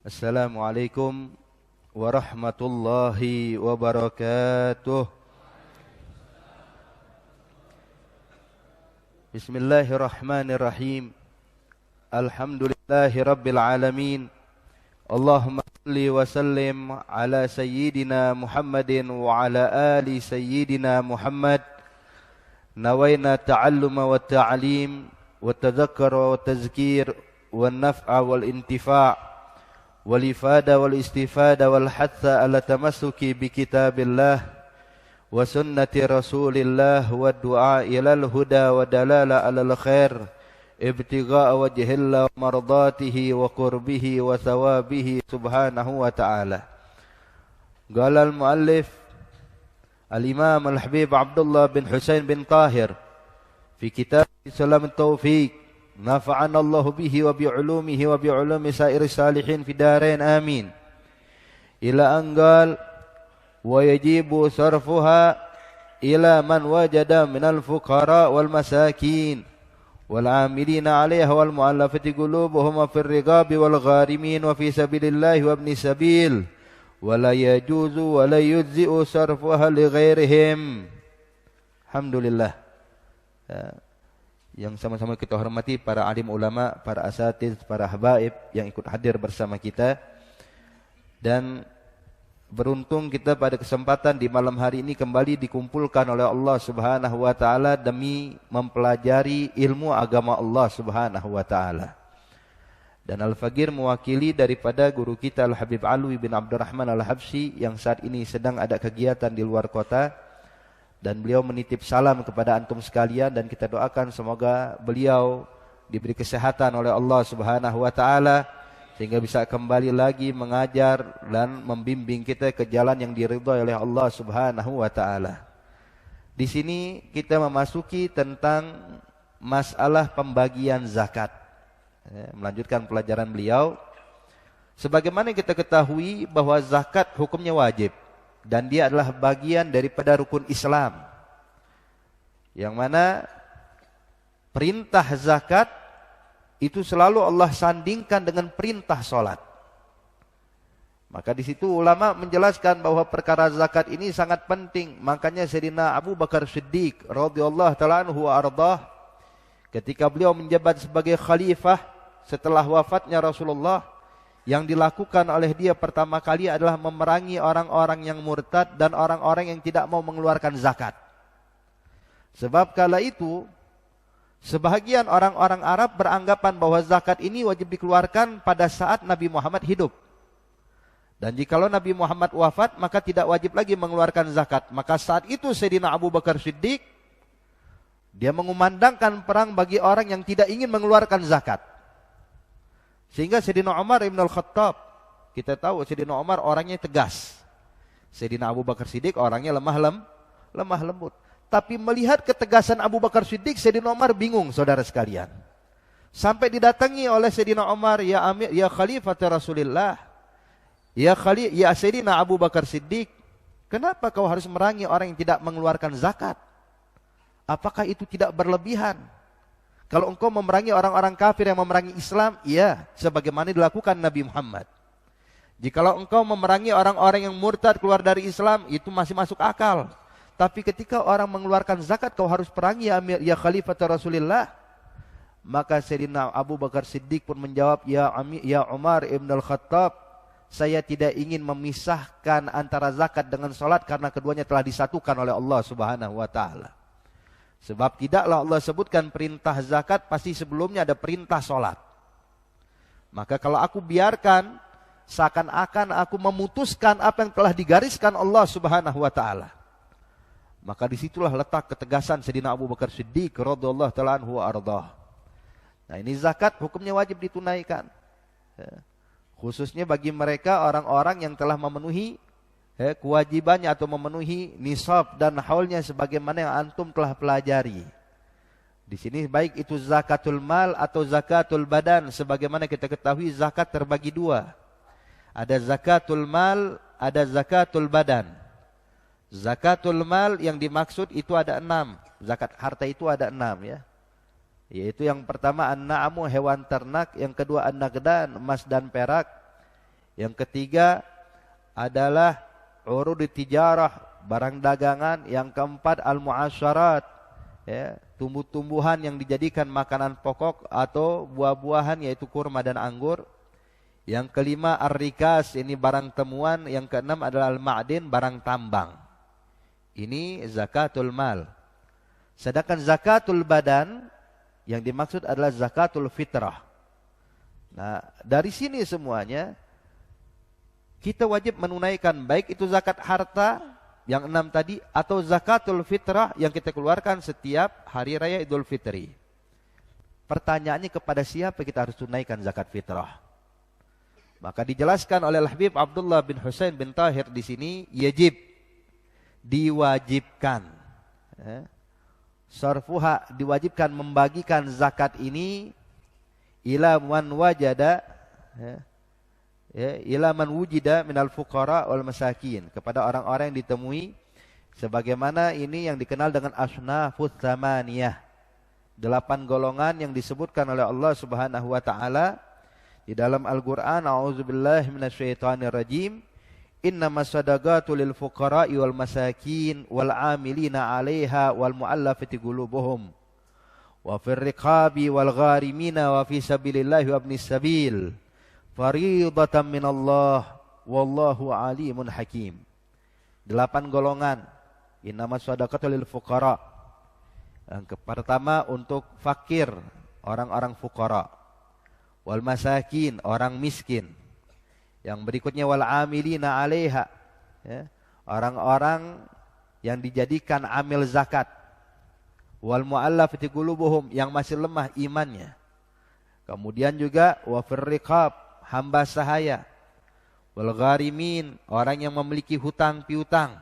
Assalamualaikum warahmatullahi wabarakatuh. Bismillahirrahmanirrahim. Alhamdulillahi rabbil alamin. Allahumma salli wa sallim ala sayyidina Muhammadin wa ala ali sayyidina Muhammad. Nawayna ta'alluma wa ta'alim wa tadhakkara wa tazkir wa naf'a wal intifa' والإفادة والاستفادة والحث على التمسك بكتاب الله وسنة رسول الله والدعاء إلى الهدى والدلالة على الخير ابتغاء وجه الله ومرضاته وقربه وثوابه سبحانه وتعالى. قال المؤلف الإمام الحبيب عبد الله بن حسين بن طاهر في كتاب سلام التوفيق نفعنا الله به وبعلومه وبعلوم سائر الصالحين في دارين آمين إلى أن قال ويجب صرفها إلى من وجد من الفقراء والمساكين والعاملين عليها والمؤلفة قلوبهم في الرقاب والغارمين وفي سبيل الله وابن سبيل ولا يجوز ولا يجزئ صرفها لغيرهم. Alhamdulillah. Yang sama-sama kita hormati para alim ulama, para asatidz, para habaib yang ikut hadir bersama kita. Dan beruntung kita pada kesempatan di malam hari ini kembali dikumpulkan oleh Allah Subhanahu wa taala demi mempelajari ilmu agama Allah Subhanahu wa taala. Dan Al-Faqir mewakili daripada guru kita Al-Habib Alwi bin Abdurrahman Al-Habsyi yang saat ini sedang ada kegiatan di luar kota. Dan beliau menitip salam kepada antum sekalian dan kita doakan semoga beliau diberi kesehatan oleh Allah Subhanahu wa taala sehingga bisa kembali lagi mengajar dan membimbing kita ke jalan yang diridhai oleh Allah Subhanahu wa taala. Di sini kita memasuki tentang masalah pembagian zakat. Melanjutkan pelajaran beliau. Sebagaimana kita ketahui bahwa zakat hukumnya wajib. Dan dia adalah bagian daripada rukun Islam. Yang mana perintah zakat itu selalu Allah sandingkan dengan perintah solat. Maka di situ ulama menjelaskan bahwa perkara zakat ini sangat penting. Makanya Sayyidina Abu Bakar Siddiq radhiyallahu ta'ala anhu wa ardhah ketika beliau menjabat sebagai khalifah setelah wafatnya Rasulullah, yang dilakukan oleh dia pertama kali adalah memerangi orang-orang yang murtad dan orang-orang yang tidak mau mengeluarkan zakat. Sebab kala itu sebahagian orang-orang Arab beranggapan bahwa zakat ini wajib dikeluarkan pada saat Nabi Muhammad hidup. Dan jikalau Nabi Muhammad wafat maka tidak wajib lagi mengeluarkan zakat. Maka saat itu Sayyidina Abu Bakar Siddiq dia mengumandangkan perang bagi orang yang tidak ingin mengeluarkan zakat. Sehingga Sayyidina Umar ibn al-Khattab, kita tahu Sayyidina Umar orangnya tegas. Sayyidina Abu Bakar Siddiq orangnya lemah lembut. Tapi melihat ketegasan Abu Bakar Siddiq, Sayyidina Umar bingung, saudara sekalian. Sampai didatangi oleh Sayyidina Umar, ya Amir, ya Khalifah Rasulullah, ya Sayyidina Abu Bakar Siddiq, kenapa kau harus merangi orang yang tidak mengeluarkan zakat? Apakah itu tidak berlebihan? Kalau engkau memerangi orang-orang kafir yang memerangi Islam, iya, sebagaimana dilakukan Nabi Muhammad. Jikalau engkau memerangi orang-orang yang murtad keluar dari Islam, itu masih masuk akal. Tapi ketika orang mengeluarkan zakat, kau harus perangi ya Amir, ya Khalifah Rasulullah. Maka Sayyidina Abu Bakar Siddiq pun menjawab, ya Umar ibn al-Khattab, saya tidak ingin memisahkan antara zakat dengan salat karena keduanya telah disatukan oleh Allah Subhanahu wa taala. Sebab tidaklah Allah sebutkan perintah zakat, pasti sebelumnya ada perintah solat. Maka kalau aku biarkan, seakan-akan aku memutuskan apa yang telah digariskan Allah Subhanahu wa ta'ala. Maka disitulah letak ketegasan Sayyidina Abu Bakar Siddiq radhiyallahu ta'ala anhu wa ardhah. Nah, ini zakat hukumnya wajib ditunaikan. Khususnya bagi mereka orang-orang yang telah memenuhi kewajibannya atau memenuhi nisab dan haulnya sebagaimana yang antum telah pelajari. Di sini baik itu zakatul mal atau zakatul badan, sebagaimana kita ketahui zakat terbagi dua. Ada zakatul mal, ada zakatul badan. Zakatul mal yang dimaksud itu ada 6. Zakat harta itu ada 6 ya. Yaitu yang pertama an-na'amu, hewan ternak, yang kedua an-naqdan, emas dan perak, Yang ketiga adalah urud tijarah, barang dagangan. Yang keempat al-muasyarat, ya, tumbuh-tumbuhan yang dijadikan makanan pokok atau buah-buahan yaitu kurma dan anggur. Yang kelima ar-rikas, ini barang temuan. Yang keenam adalah al-ma'din, barang tambang. Ini zakatul mal. Sedangkan zakatul badan yang dimaksud adalah zakatul fitrah. Nah, dari sini semuanya kita wajib menunaikan, baik itu zakat harta yang 6 tadi atau zakatul fitrah yang kita keluarkan setiap hari raya Idul Fitri. Pertanyaannya, kepada siapa kita harus tunaikan zakat fitrah? Maka dijelaskan oleh Habib Abdullah bin Husain bin Tahir di sini, yajib, diwajibkan. Sarfuha, diwajibkan membagikan zakat ini ila man wajada, ila man wujida minal fuqara wal masakin, kepada orang-orang yang ditemui, sebagaimana ini yang dikenal dengan asnafus tsamaniyah, 8 golongan yang disebutkan oleh Allah Subhanahu wa taala di dalam Al-Qur'an. A'udzubillahi minasyaitonir rajim. Innamas shadaqatu lil fuqara'i wal masakin wal 'amilina 'alaiha wal mu'allafati qulubuhum wa fir riqabi wal gharimina wa fi sabilillahi wa ibnis sabil fariidatan minallah wallahu alimun hakim. 8 golongan. Innamas shadaqatu lil fuqara. Yang pertama untuk fakir, orang-orang fuqara. Wal masakin, orang miskin. Yang berikutnya wal amilina 'alaiha, ya, orang-orang yang dijadikan amil zakat. Wal mu'allafati qulubuhum, yang masih lemah imannya. Kemudian juga wa fir riqab, hamba sahaya. Wal gharimin, orang yang memiliki hutang piutang.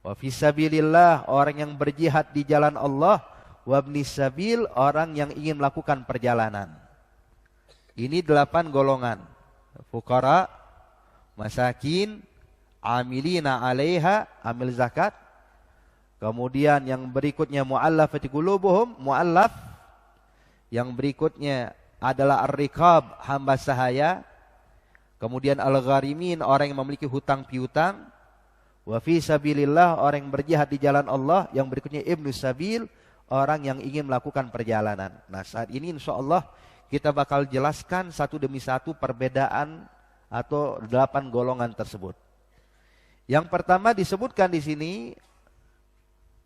Wa fi sabilillah, orang yang berjihad di jalan Allah. Wa ibnis sabil, orang yang ingin melakukan perjalanan. Ini 8 golongan. Fuqara, masakin, amilina 'alaiha, amil zakat. Kemudian yang berikutnya mu'allafati qulubuhum, mu'allaf. Yang berikutnya adalah ar-riqab, hamba sahaya. Kemudian al-gharimin, orang yang memiliki hutang piutang. Wa fi sabilillah, orang yang berjihad di jalan Allah. Yang berikutnya ibnus sabil, orang yang ingin melakukan perjalanan. Nah, saat ini insyaallah kita bakal jelaskan satu demi satu perbedaan atau 8 golongan tersebut. Yang pertama disebutkan di sini,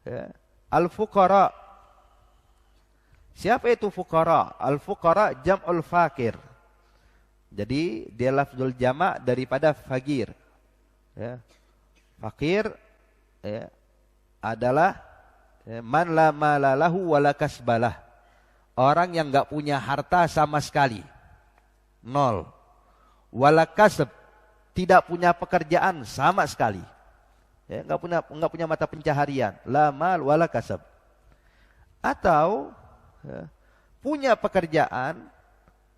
ya, al-fuqara. Siapa itu fuqara? Al-fuqara jam'ul fakir. Jadi dia lafzul jama' daripada fakir. Ya. Fakir, ya, adalah, ya, man la mala lahu wala kasbalah. Orang yang enggak punya harta sama sekali. 0. Wala kasb, tidak punya pekerjaan sama sekali. Ya, enggak punya mata pencaharian. La mal wala kasb. Atau, ya, punya pekerjaan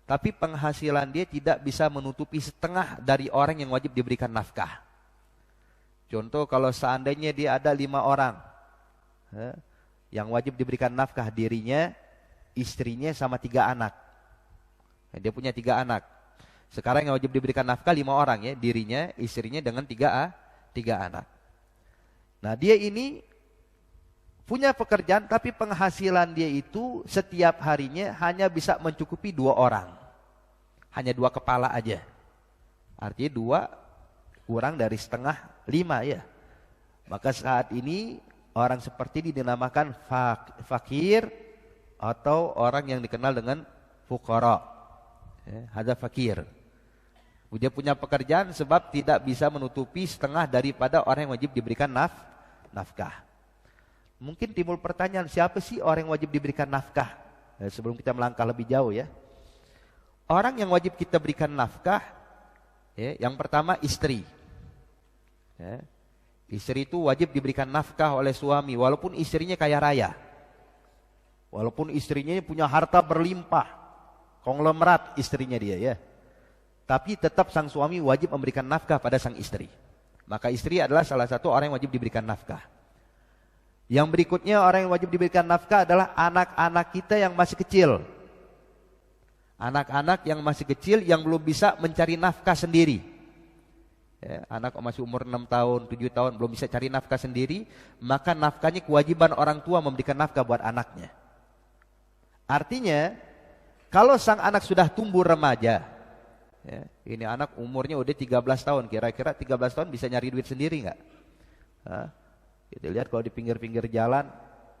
tapi penghasilan dia tidak bisa menutupi setengah dari orang yang wajib diberikan nafkah. Contoh, kalau seandainya dia ada 5 orang, ya, yang wajib diberikan nafkah, dirinya, istrinya sama 3 anak. Dia punya 3 anak. Sekarang yang wajib diberikan nafkah 5 orang, ya, dirinya, istrinya dengan 3 anak. Nah, dia ini punya pekerjaan tapi penghasilan dia itu setiap harinya hanya bisa mencukupi 2 orang. Hanya 2 kepala aja. Artinya 2 kurang dari setengah 5, ya. Maka saat ini orang seperti ini dinamakan fakir atau orang yang dikenal dengan fuqara. Ya, hadza fakir. Dia punya pekerjaan sebab tidak bisa menutupi setengah daripada orang yang wajib diberikan nafkah. Mungkin timbul pertanyaan, siapa sih orang yang wajib diberikan nafkah? Ya, sebelum kita melangkah lebih jauh, ya. Orang yang wajib kita berikan nafkah, ya, yang pertama istri. Ya. Istri itu wajib diberikan nafkah oleh suami walaupun istrinya kaya raya. Walaupun istrinya punya harta berlimpah, konglomerat istrinya dia, ya. Tapi tetap sang suami wajib memberikan nafkah pada sang istri. Maka istri adalah salah satu orang yang wajib diberikan nafkah. Yang berikutnya orang yang wajib diberikan nafkah adalah anak-anak kita yang masih kecil. Anak-anak yang masih kecil yang belum bisa mencari nafkah sendiri. Ya, anak masih umur 6 tahun, 7 tahun belum bisa cari nafkah sendiri, maka nafkahnya kewajiban orang tua memberikan nafkah buat anaknya. Artinya, kalau sang anak sudah tumbuh remaja, ya, ini anak umurnya udah 13 tahun, kira-kira 13 tahun bisa nyari duit sendiri nggak? Kita lihat kalau di pinggir-pinggir jalan,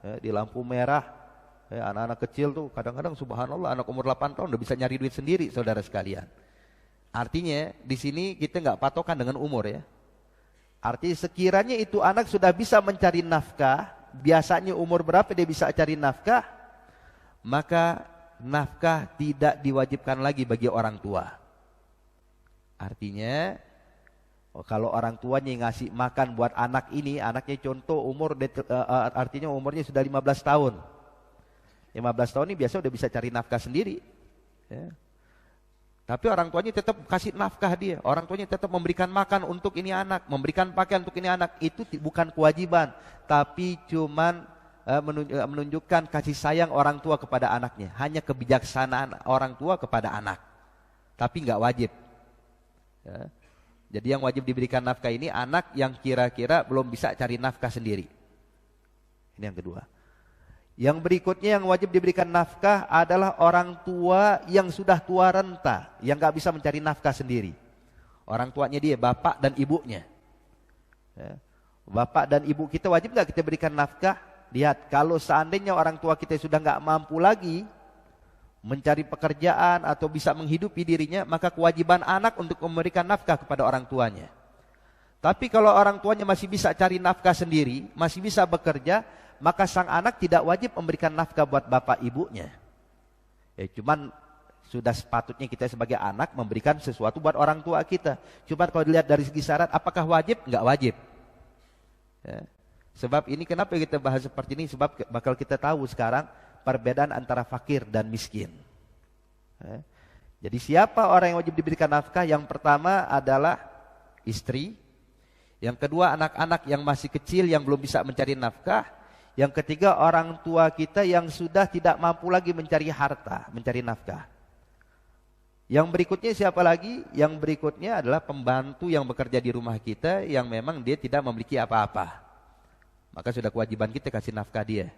ya, di lampu merah, ya, anak-anak kecil tuh kadang-kadang subhanallah anak umur 8 tahun udah bisa nyari duit sendiri, saudara sekalian. Artinya di sini kita nggak patokan dengan umur ya. Artinya sekiranya itu anak sudah bisa mencari nafkah, biasanya umur berapa dia bisa cari nafkah, maka nafkah tidak diwajibkan lagi bagi orang tua. Artinya kalau orang tuanya ngasih makan buat anak ini, anaknya contoh umur artinya umurnya sudah 15 tahun. 15 tahun ini biasa udah bisa cari nafkah sendiri. Ya. Tapi orang tuanya tetap kasih nafkah dia. Orang tuanya tetap memberikan makan untuk ini anak, memberikan pakaian untuk ini anak. Itu bukan kewajiban, tapi cuman menunjukkan kasih sayang orang tua kepada anaknya. Hanya kebijaksanaan orang tua kepada anak. Tapi nggak wajib. Ya. Jadi yang wajib diberikan nafkah ini anak yang kira-kira belum bisa cari nafkah sendiri. Ini yang kedua. Yang berikutnya yang wajib diberikan nafkah adalah orang tua yang sudah tua renta, yang gak bisa mencari nafkah sendiri. Orang tuanya dia, bapak dan ibunya. Ya. Bapak dan ibu kita wajib gak kita berikan nafkah? Lihat, kalau seandainya orang tua kita sudah gak mampu lagi mencari pekerjaan atau bisa menghidupi dirinya, maka kewajiban anak untuk memberikan nafkah kepada orang tuanya. Tapi kalau orang tuanya masih bisa cari nafkah sendiri, masih bisa bekerja, maka sang anak tidak wajib memberikan nafkah buat bapak ibunya. Cuman sudah sepatutnya kita sebagai anak memberikan sesuatu buat orang tua kita. Cuman kalau dilihat dari segi syarat, apakah wajib? Enggak wajib. Ya. Sebab ini kenapa kita bahas seperti ini? Sebab bakal kita tahu sekarang perbedaan antara fakir dan miskin. Ya. Jadi siapa orang yang wajib diberikan nafkah? Yang pertama adalah istri. Yang kedua anak-anak yang masih kecil yang belum bisa mencari nafkah. Yang ketiga orang tua kita yang sudah tidak mampu lagi mencari harta, mencari nafkah. Yang berikutnya siapa lagi? Yang berikutnya adalah pembantu yang bekerja di rumah kita yang memang dia tidak memiliki apa-apa. Maka sudah kewajiban kita kasih nafkah dia.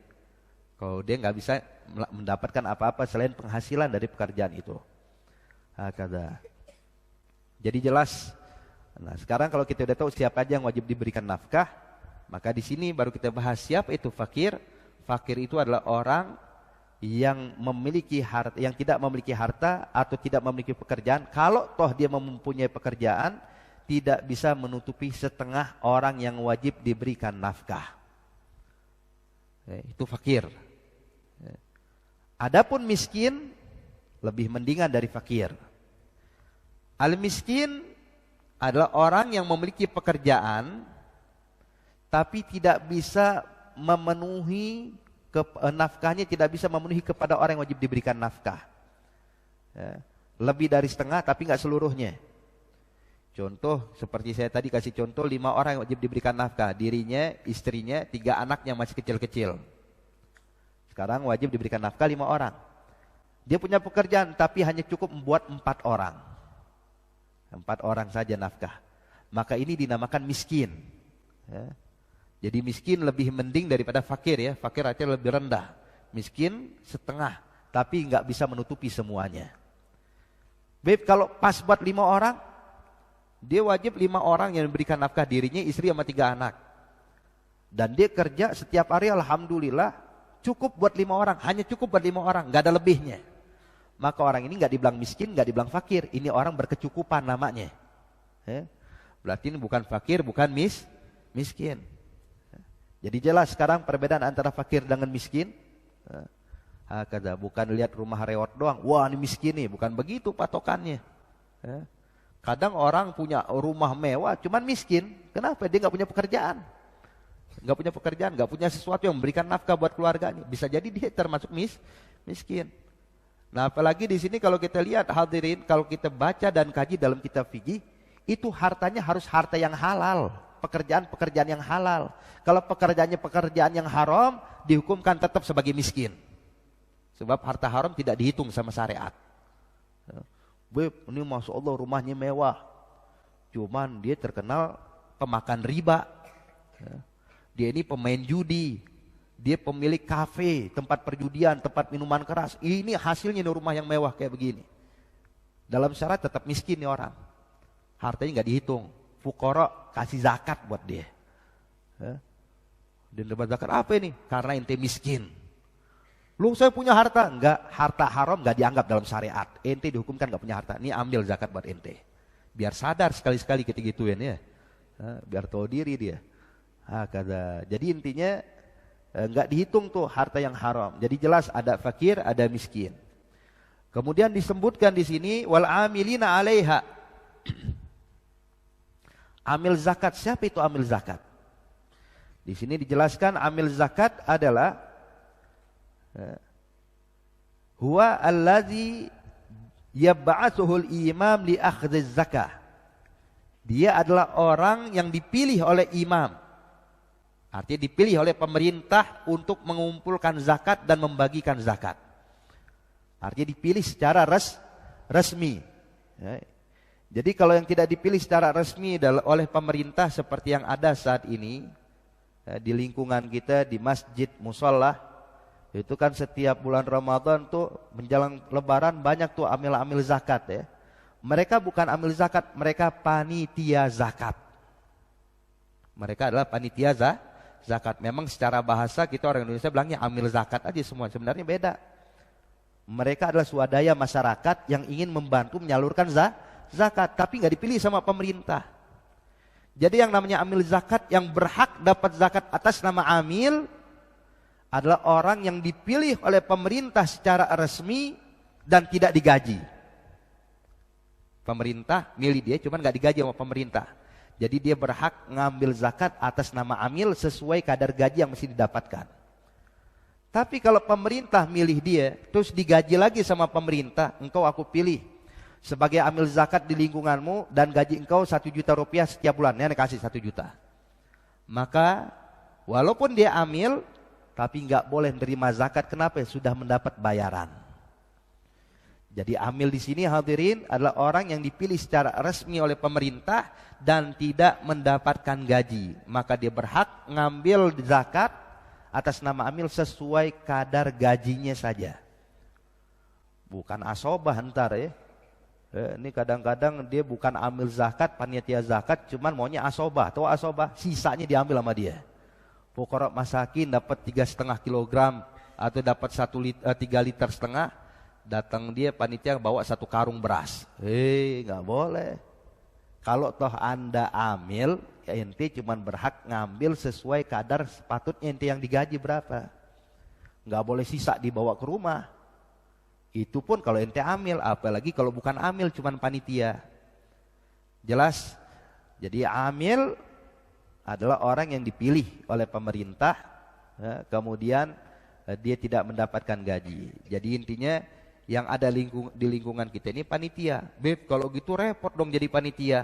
Kalau dia nggak bisa mendapatkan apa-apa selain penghasilan dari pekerjaan itu. Hakadha. Jadi jelas. Nah sekarang kalau kita udah tahu siapa aja yang wajib diberikan nafkah, maka di sini baru kita bahas siapa itu fakir. Fakir itu adalah orang yang memiliki harta, yang tidak memiliki harta atau tidak memiliki pekerjaan. Kalau toh dia mempunyai pekerjaan, tidak bisa menutupi setengah orang yang wajib diberikan nafkah. Itu fakir. Adapun miskin lebih mendingan dari fakir. Al-miskin adalah orang yang memiliki pekerjaan tapi tidak bisa memenuhi nafkahnya, tidak bisa memenuhi kepada orang yang wajib diberikan nafkah. Ya. Lebih dari setengah tapi nggak seluruhnya. Contoh seperti saya tadi kasih contoh 5 orang yang wajib diberikan nafkah, dirinya, istrinya, 3 anak yang masih kecil-kecil. Sekarang wajib diberikan nafkah 5 orang. Dia punya pekerjaan tapi hanya cukup membuat 4 orang. 4 orang saja nafkah. Maka ini dinamakan miskin. Ya. Jadi miskin lebih mending daripada fakir ya. Fakir artinya lebih rendah. Miskin setengah, tapi nggak bisa menutupi semuanya. Baik, kalau pas buat 5 orang, dia wajib 5 orang yang memberikan nafkah, dirinya, istri sama 3 anak. Dan dia kerja setiap hari alhamdulillah cukup buat 5 orang, hanya cukup buat 5 orang, nggak ada lebihnya. Maka orang ini nggak dibilang miskin, nggak dibilang fakir. Ini orang berkecukupan namanya. Ya. Berarti ini bukan fakir, bukan miskin. Jadi jelas sekarang perbedaan antara fakir dengan miskin. Bukan lihat rumah rewot doang. Wah ini miskin nih, bukan begitu patokannya. Kadang orang punya rumah mewah, cuman miskin. Kenapa? Dia nggak punya pekerjaan. Nggak punya sesuatu yang memberikan nafkah buat keluarganya. Bisa jadi dia termasuk miskin. Nah apalagi di sini kalau kita lihat hadirin, kalau kita baca dan kaji dalam kitab fikih, itu hartanya harus harta yang halal. Pekerjaan yang halal. Kalau pekerjaan yang haram, dihukumkan tetap sebagai miskin. Sebab harta haram tidak dihitung sama syariat. Beb, ini Masya Allah rumahnya mewah. Cuman dia terkenal pemakan riba. Dia ini pemain judi. Dia pemilik kafe, tempat perjudian, tempat minuman keras. Ini hasilnya di rumah yang mewah kayak begini. Dalam syarat tetap miskin nih orang. Hartanya nggak dihitung. Fuqara kasih zakat buat dia. Dan dapat zakat apa ini? Karena ente miskin. Lu saya punya harta. Enggak, harta haram nggak dianggap dalam syariat. Ente dihukumkan nggak punya harta. Ini ambil zakat buat ente. Biar sadar sekali-sekali ketika gituin ya. Biar tahu diri dia. Kata. Jadi intinya nggak dihitung tuh harta yang haram. Jadi jelas ada fakir, ada miskin. Kemudian disebutkan di sini wal amilina 'alaiha. Amil zakat, siapa itu amil zakat? Di sini dijelaskan amil zakat adalah huwa allazi yab'atsuhul imam li akhdhiz zakah. Dia adalah orang yang dipilih oleh imam. Artinya dipilih oleh pemerintah untuk mengumpulkan zakat dan membagikan zakat. Artinya dipilih secara resmi. Jadi kalau yang tidak dipilih secara resmi oleh pemerintah seperti yang ada saat ini di lingkungan kita di masjid musholla, itu kan setiap bulan Ramadan tuh menjelang lebaran banyak tuh amil-amil zakat ya. Mereka bukan amil zakat, mereka panitia zakat. Mereka adalah panitia zakat. Memang secara bahasa kita orang Indonesia bilangnya amil zakat aja semua. Sebenarnya beda. Mereka adalah swadaya masyarakat yang ingin membantu menyalurkan zakat. Tapi nggak dipilih sama pemerintah. Jadi yang namanya amil zakat yang berhak dapat zakat atas nama amil adalah orang yang dipilih oleh pemerintah secara resmi dan tidak digaji. Pemerintah milih dia cuman nggak digaji sama pemerintah. Jadi dia berhak ngambil zakat atas nama amil sesuai kadar gaji yang mesti didapatkan. Tapi kalau pemerintah milih dia, terus digaji lagi sama pemerintah, engkau aku pilih sebagai amil zakat di lingkunganmu dan gaji engkau 1 juta rupiah setiap bulan, ya kasih 1 juta. Maka walaupun dia amil, tapi nggak boleh menerima zakat. Kenapa? Sudah mendapat bayaran. Jadi amil di sini hadirin adalah orang yang dipilih secara resmi oleh pemerintah dan tidak mendapatkan gaji. Maka dia berhak ngambil zakat atas nama amil sesuai kadar gajinya saja. Bukan asobah ntar ya. Ini kadang-kadang dia bukan amil zakat, panitia zakat, cuman maunya asobah. Tahu asobah? Sisanya diambil sama dia. Fuqara masakin dapat 3,5 kilogram atau dapat 3,5 liter. Datang dia panitia bawa 1 karung beras. Nggak boleh. Kalau toh anda amil, ya ente cuman berhak ngambil sesuai kadar sepatutnya ente yang digaji berapa. Nggak boleh sisa dibawa ke rumah. Itu pun kalau ente amil, apalagi kalau bukan amil cuman panitia. Jelas? Jadi amil adalah orang yang dipilih oleh pemerintah, ya, kemudian dia tidak mendapatkan gaji. Jadi intinya yang ada di lingkungan kita ini panitia. Beb, kalau gitu repot dong jadi panitia.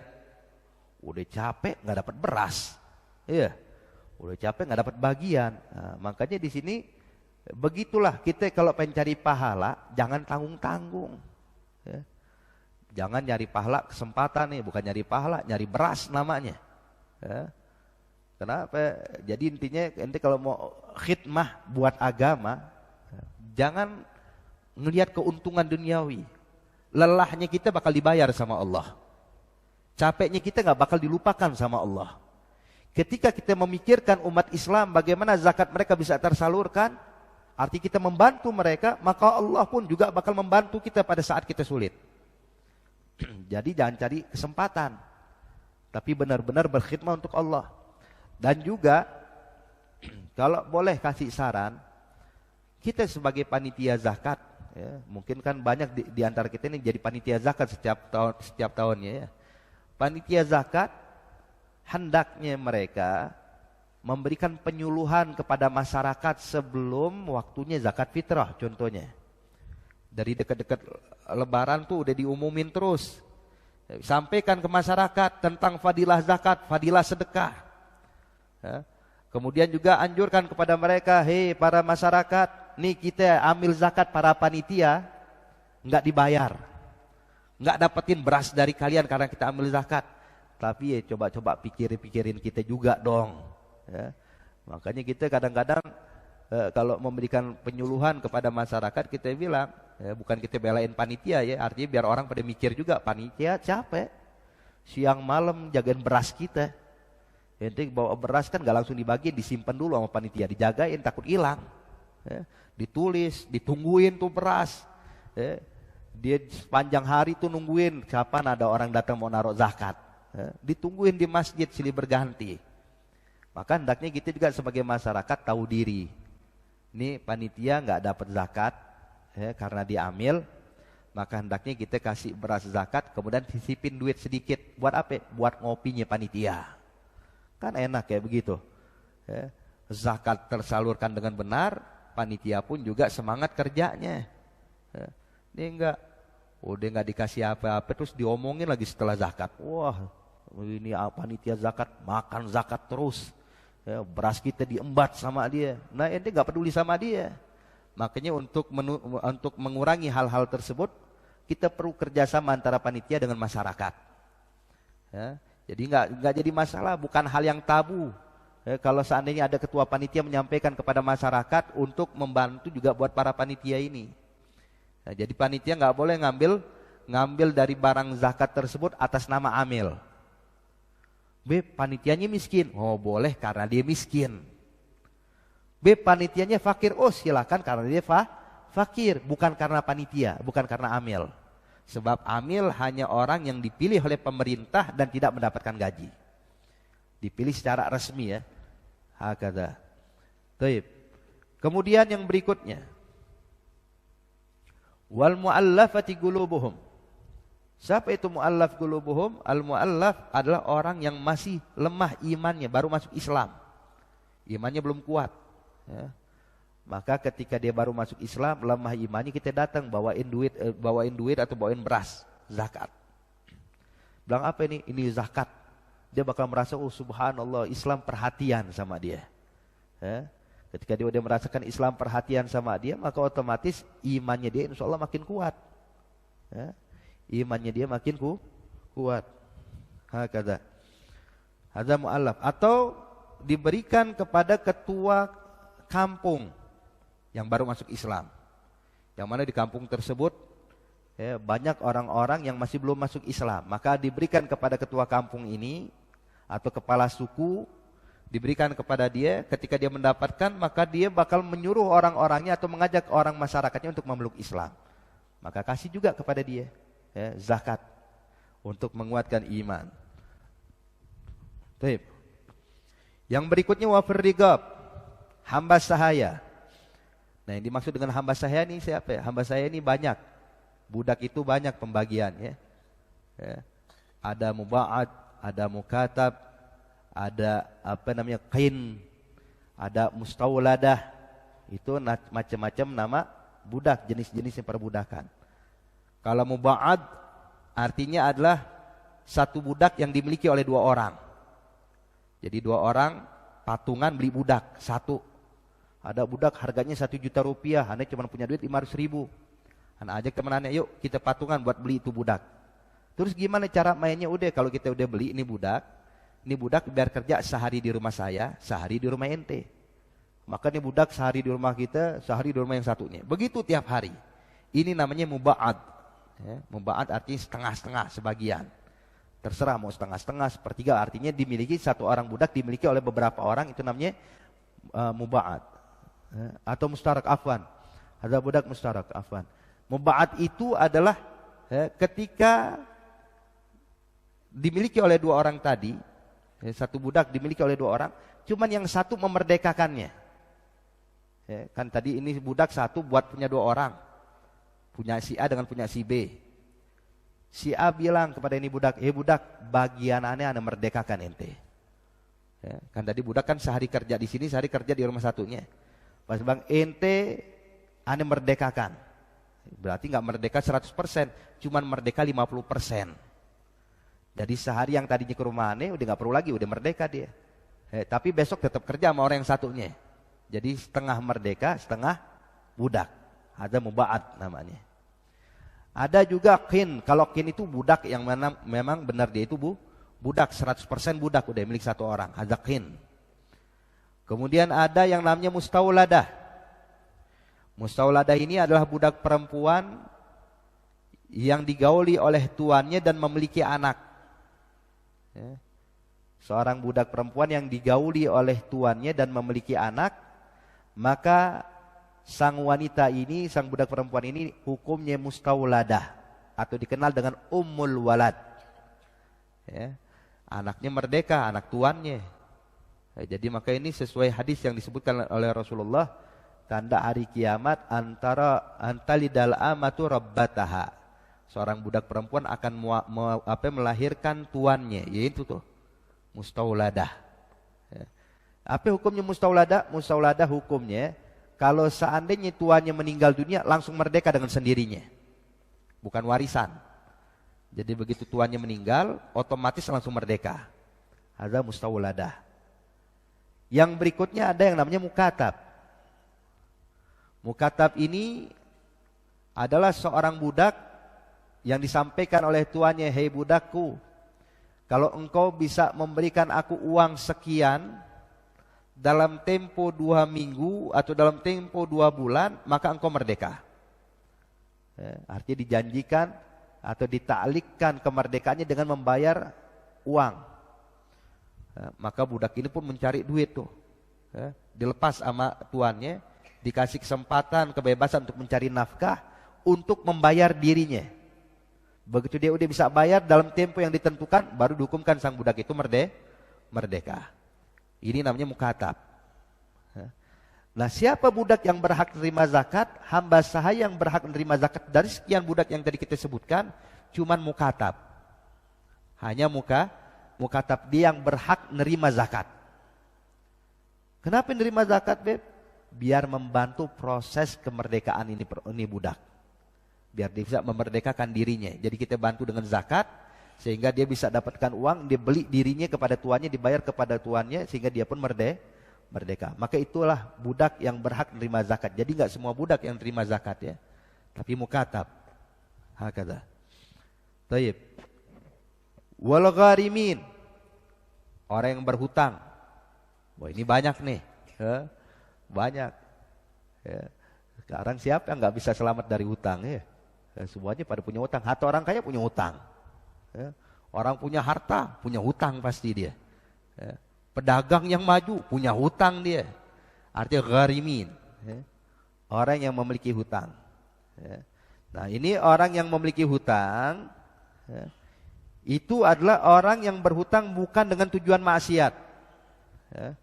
Udah capek nggak dapat beras, iya. Udah capek nggak dapat bagian. Nah, makanya di sini begitulah kita kalau pengen cari pahala, jangan tanggung-tanggung. Ya. Jangan nyari pahala kesempatan nih, bukan nyari pahala, nyari beras namanya. Ya. Kenapa? Jadi intinya ente kalau mau khidmah buat agama, jangan ngelihat keuntungan duniawi. Lelahnya kita bakal dibayar sama Allah. Capeknya kita gak bakal dilupakan sama Allah. Ketika kita memikirkan umat Islam bagaimana zakat mereka bisa tersalurkan, arti kita membantu mereka, maka Allah pun juga bakal membantu kita pada saat kita sulit. Jadi jangan cari kesempatan, tapi benar-benar berkhidmat untuk Allah. Dan juga kalau boleh kasih saran, kita sebagai panitia zakat, ya, mungkin kan banyak di antara kita ini jadi panitia zakat setiap tahunnya ya. Panitia zakat hendaknya mereka memberikan penyuluhan kepada masyarakat sebelum waktunya zakat fitrah contohnya. Dari dekat-dekat lebaran tuh udah diumumin terus. Sampaikan ke masyarakat tentang fadilah zakat, fadilah sedekah. Ya. Kemudian juga anjurkan kepada mereka, hei para masyarakat, nih kita ambil zakat para panitia, enggak dibayar. nggak dapetin beras dari kalian karena kita ambil zakat. Tapi ya coba-coba pikirin kita juga dong. Ya. Makanya kita kadang-kadang kalau memberikan penyuluhan kepada masyarakat kita bilang, ya, bukan kita belain panitia ya, artinya biar orang pada mikir juga, panitia capek, siang malam jagain beras kita. Ente bawa beras kan gak langsung dibagi, disimpan dulu sama panitia, dijagain takut hilang. Ya. Ditulis, ditungguin tuh beras. Ya. Dia sepanjang hari tuh nungguin kapan ada orang datang mau naruh zakat. Ya. Ditungguin di masjid silih berganti. Maka hendaknya kita juga sebagai masyarakat tahu diri. Ini panitia nggak dapat zakat ya, karena diambil, maka hendaknya kita kasih beras zakat, kemudian sisipin duit sedikit. Buat apa? Buat ngopinya panitia. Kan enak kayak begitu. Ya. Zakat tersalurkan dengan benar, panitia pun juga semangat kerjanya. Ya. Ini enggak, udah nggak dikasih apa-apa, terus diomongin lagi setelah zakat. Wah, ini panitia zakat makan zakat terus. Ya, beras kita diembat sama dia. Nah, ente nggak peduli sama dia. Makanya untuk mengurangi hal-hal tersebut, kita perlu kerjasama antara panitia dengan masyarakat. Ya, jadi nggak jadi masalah, bukan hal yang tabu. Ya, kalau seandainya ada ketua panitia menyampaikan kepada masyarakat untuk membantu juga buat para panitia ini. Ya, jadi panitia nggak boleh ngambil dari barang zakat tersebut atas nama amil. B, panitianya miskin. Oh boleh karena dia miskin. B, panitianya fakir. Oh silakan karena dia fakir. Bukan karena panitia, bukan karena amil. Sebab amil hanya orang yang dipilih oleh pemerintah dan tidak mendapatkan gaji. Dipilih secara resmi ya. Hakadha. Baik. Kemudian yang berikutnya. Wal mu'allafati qulubuhum. Siapa itu mu'allaf qulubuhum? Al-mu'allaf adalah orang yang masih lemah imannya, baru masuk Islam. Imannya belum kuat. Ya. Maka ketika dia baru masuk Islam, lemah imannya, kita datang bawain duit atau bawain beras, zakat. Bilang apa ini? Ini zakat. Dia bakal merasa, oh subhanallah, Islam perhatian sama dia. Ya. Ketika dia merasakan Islam perhatian sama dia, maka otomatis imannya dia insya Allah makin kuat. Ya. Imannya dia makin kuat. Hakadha. Hadza mu'allaf. Atau diberikan kepada ketua kampung yang baru masuk Islam. Yang mana di kampung tersebut ya, banyak orang-orang yang masih belum masuk Islam. Maka diberikan kepada ketua kampung ini atau kepala suku, diberikan kepada dia. Ketika dia mendapatkan, maka dia bakal menyuruh orang-orangnya atau mengajak orang masyarakatnya untuk memeluk Islam. Maka kasih juga kepada dia. Ya, zakat untuk menguatkan iman. Baik. Yang berikutnya wafir rigab, hamba sahaya. Nah, yang dimaksud dengan hamba sahaya ini siapa ya? Hamba sahaya ini banyak. Budak itu banyak pembagian ya. Ya. Ada muba'ad, ada mukatab, ada qain, ada mustawladah. Itu macam-macam nama budak, jenis-jenisnya perbudakan. Kalau muba'ad artinya adalah satu budak yang dimiliki oleh dua orang. Jadi dua orang patungan beli budak satu. Ada budak harganya 1 juta rupiah, anda cuma punya duit 500 ribu. Anda ajak teman-temannya, yuk kita patungan buat beli itu budak. Terus gimana cara mainnya? Udah, kalau kita udah beli ini budak biar kerja sehari di rumah saya, sehari di rumah ente. Maka ini budak sehari di rumah kita, sehari di rumah yang satunya. Begitu tiap hari. Ini namanya muba'ad. Ya, muba'ad artinya setengah-setengah, sebagian. Terserah mau setengah-setengah, sepertiga, artinya dimiliki satu orang budak dimiliki oleh beberapa orang, itu namanya muba'ad. Ya, atau mustarak afwan. Ada budak mustarak afwan. Muba'ad itu adalah ya, ketika dimiliki oleh dua orang tadi, ya, satu budak dimiliki oleh dua orang, cuman yang satu memerdekakannya. Ya, kan tadi ini budak satu buat punya dua orang. Punya si A dengan punya si B. Si A bilang kepada ini budak, budak, bagian aneh merdekakan ente. Ya, kan tadi budak kan sehari kerja di sini, sehari kerja di rumah satunya. Pas bang, ente aneh merdekakan. Berarti nggak merdeka 100%, cuman merdeka 50%. Jadi sehari yang tadinya ke rumah aneh, udah nggak perlu lagi, udah merdeka dia. Tapi besok tetap kerja sama orang yang satunya. Jadi setengah merdeka, setengah budak. Ada muba'ad namanya. Ada juga qin. Kalau qin itu budak yang memang benar dia itu budak 100% budak udah milik satu orang. Ada qin. Kemudian ada yang namanya mustauladah. Mustauladah ini adalah budak perempuan yang digauli oleh tuannya dan memiliki anak. Ya. Seorang budak perempuan yang digauli oleh tuannya dan memiliki anak, maka sang wanita ini, sang budak perempuan ini hukumnya mustauladah atau dikenal dengan ummul walad. Ya. Anaknya merdeka, anak tuannya. Ya, jadi maka ini sesuai hadis yang disebutkan oleh Rasulullah, tanda hari kiamat antara antalidal amatu rabbataha. Seorang budak perempuan akan melahirkan tuannya, yaitu tuh mustauladah. Ya. Apa hukumnya mustauladah? Mustauladah hukumnya kalau seandainya tuannya meninggal dunia langsung merdeka dengan sendirinya. Bukan warisan. Jadi begitu tuannya meninggal otomatis langsung merdeka. Ada mustauladah. Yang berikutnya ada yang namanya mukatab. Mukatab ini adalah seorang budak yang disampaikan oleh tuannya, "Hei budakku, kalau engkau bisa memberikan aku uang sekian dalam tempo 2 minggu atau dalam tempo 2 bulan, maka engkau merdeka." Artinya dijanjikan atau ditaklikkan kemerdekaannya dengan membayar uang. Maka budak ini pun mencari duit tuh. Dilepas sama tuannya, dikasih kesempatan, kebebasan untuk mencari nafkah untuk membayar dirinya. Begitu dia udah bisa bayar dalam tempo yang ditentukan, baru dihukumkan sang budak itu merdeka. Ini namanya mukatab. Nah, siapa budak yang berhak menerima zakat? Hamba sahaya yang berhak menerima zakat dari sekian budak yang tadi kita sebutkan, cuman mukatab. Hanya mukatab dia yang berhak menerima zakat. Kenapa menerima zakat, Beb? Biar membantu proses kemerdekaan ini budak. Biar dia bisa memerdekakan dirinya. Jadi kita bantu dengan zakat, sehingga dia bisa dapatkan uang, dia beli dirinya kepada tuannya, dibayar kepada tuannya, sehingga dia pun merdeka. Maka itulah budak yang berhak menerima zakat. Jadi enggak semua budak yang terima zakat ya, tapi mukatab. Hakadha. Taib. Wal gharimin, orang yang berhutang. Wah, ini banyak nih. Banyak. Ya. Sekarang siapa yang enggak bisa selamat dari hutang ya? Semuanya pada punya hutang. Hatta orang kaya punya hutang. Ya. Orang punya harta, punya hutang pasti dia. Ya. Pedagang yang maju, punya hutang dia. Artinya gharimin. Ya. Orang yang memiliki hutang. Ya. Nah, ini orang yang memiliki hutang, ya, itu adalah orang yang berhutang bukan dengan tujuan maksiat. Ya.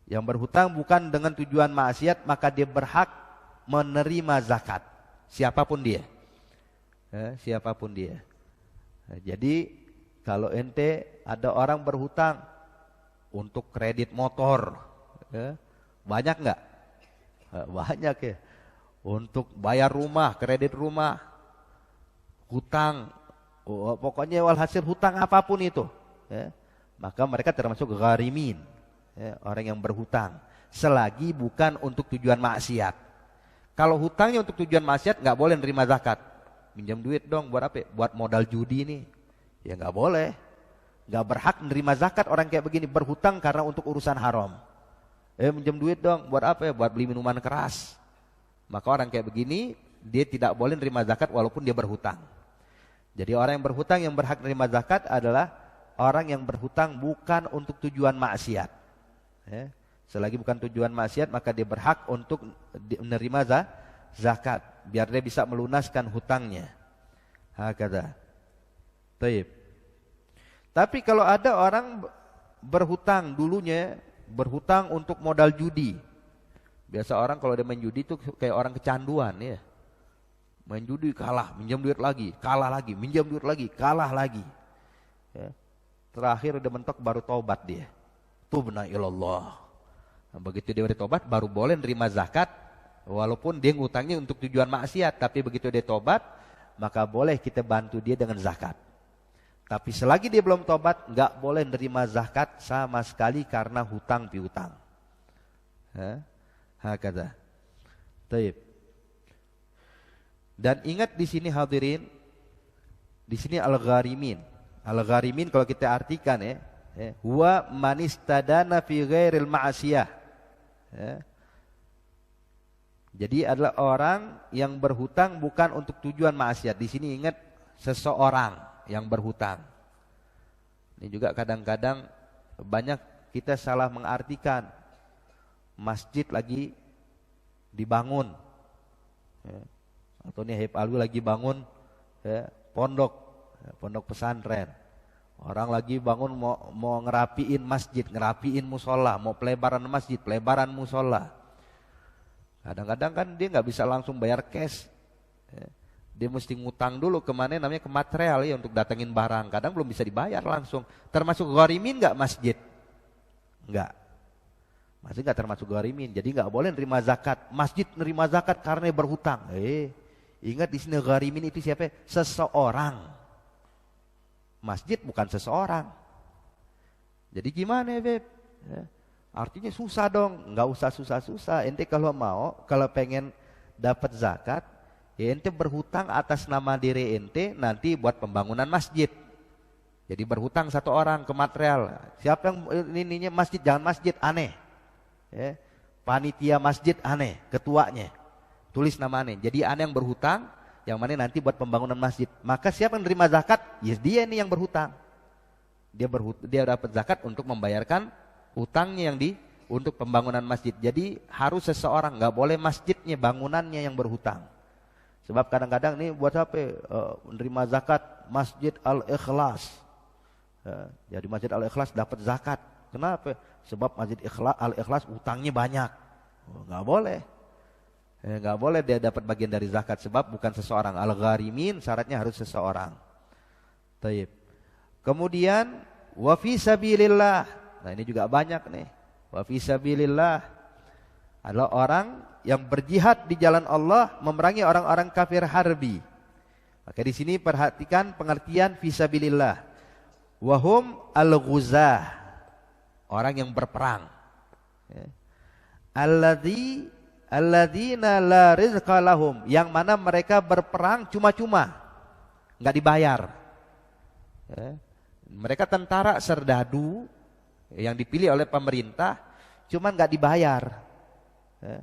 Yang berhutang bukan dengan tujuan maksiat, maka dia berhak menerima zakat. Siapapun dia. Ya, siapapun dia. Nah, jadi kalau ente ada orang berhutang untuk kredit motor, ya, banyak nggak? Banyak ya. Untuk bayar rumah, kredit rumah, hutang, pokoknya walhasil hutang apapun itu, ya, maka mereka termasuk gharimin, ya, orang yang berhutang, selagi bukan untuk tujuan maksiat. Kalau hutangnya untuk tujuan maksiat nggak boleh nerima zakat. Minjam duit dong buat apa? Buat modal judi nih. Ya nggak boleh. Nggak berhak menerima zakat orang kayak begini, berhutang karena untuk urusan haram. Minjam duit dong buat apa ya? Buat beli minuman keras. Maka orang kayak begini dia tidak boleh menerima zakat walaupun dia berhutang. Jadi orang yang berhutang yang berhak menerima zakat adalah orang yang berhutang bukan untuk tujuan maksiat. Ya. Selagi bukan tujuan maksiat maka dia berhak untuk menerima zakat biar dia bisa melunaskan hutangnya. Hakadha. Taib. Tapi kalau ada orang berhutang dulunya, berhutang untuk modal judi. Biasa orang kalau dia main judi itu kayak orang kecanduan ya. Main judi kalah, minjam duit lagi, kalah lagi, minjam duit lagi, kalah lagi. Ya. Terakhir udah mentok baru taubat dia. Tubna ilallah. Nah, begitu dia udah tobat baru boleh nerima zakat walaupun dia ngutangnya untuk tujuan maksiat, tapi begitu dia tobat maka boleh kita bantu dia dengan zakat. Tapi selagi dia belum tobat nggak boleh nerima zakat sama sekali karena hutang piutang. Hakadha. Taib. Dan ingat di sini hadirin, di sini al-gharimin. Al-gharimin kalau kita artikan huwa man istadana fi ghairil ma'siyah. Ya. Jadi adalah orang yang berhutang bukan untuk tujuan maksiat. Di sini ingat seseorang yang berhutang. Ini juga kadang-kadang banyak kita salah mengartikan. Masjid lagi dibangun. Ya. Atau nih Habib Alwi lagi bangun pondok pesantren. Orang lagi bangun mau ngerapiin masjid, ngerapiin musola, mau pelebaran masjid, pelebaran musola. Kadang-kadang kan dia nggak bisa langsung bayar cash. Dia mesti ngutang dulu kemana namanya ke material ya untuk datengin barang. Kadang belum bisa dibayar langsung. Termasuk gharimin nggak masjid? Nggak. Masjid nggak termasuk gharimin. Jadi nggak boleh nerima zakat. Masjid nerima zakat karena berhutang. Ingat di sini gharimin itu siapa? Seseorang. Masjid bukan seseorang. Jadi gimana ya Beb? Artinya susah dong. Nggak usah susah-susah. Ente kalau mau, kalau pengen dapat zakat, ya ente berhutang atas nama diri ente nanti buat pembangunan masjid. Jadi berhutang satu orang ke material. Siapa yang ininya masjid? Jangan masjid, aneh. Panitia masjid aneh, ketuanya. Tulis nama aneh. Jadi aneh yang berhutang, yang mana nanti buat pembangunan masjid. Maka siapa yang menerima zakat? Ya dia nih yang berhutang. Dia dapat zakat untuk membayarkan utangnya yang untuk pembangunan masjid. Jadi harus seseorang, nggak boleh masjidnya, bangunannya yang berhutang. Sebab kadang-kadang nih buat apa? Menerima zakat Masjid Al-Ikhlas. Jadi Masjid Al-Ikhlas dapat zakat. Kenapa? Sebab Masjid Al-Ikhlas utangnya banyak. Nggak boleh. Nggak boleh dia dapat bagian dari zakat sebab bukan seseorang. Al-gharimin syaratnya harus seseorang. Taib. Kemudian wa fi sabilillah. Nah ini juga banyak nih. Wa fi sabilillah adalah orang yang berjihad di jalan Allah memerangi orang-orang kafir harbi. Maka di sini perhatikan pengertian fi sabilillah. Wahum al-ghuzah. Orang yang berperang. Alladzina la rizqa lahum, yang mana mereka berperang cuma-cuma, nggak dibayar. Mereka tentara serdadu yang dipilih oleh pemerintah, cuma nggak dibayar,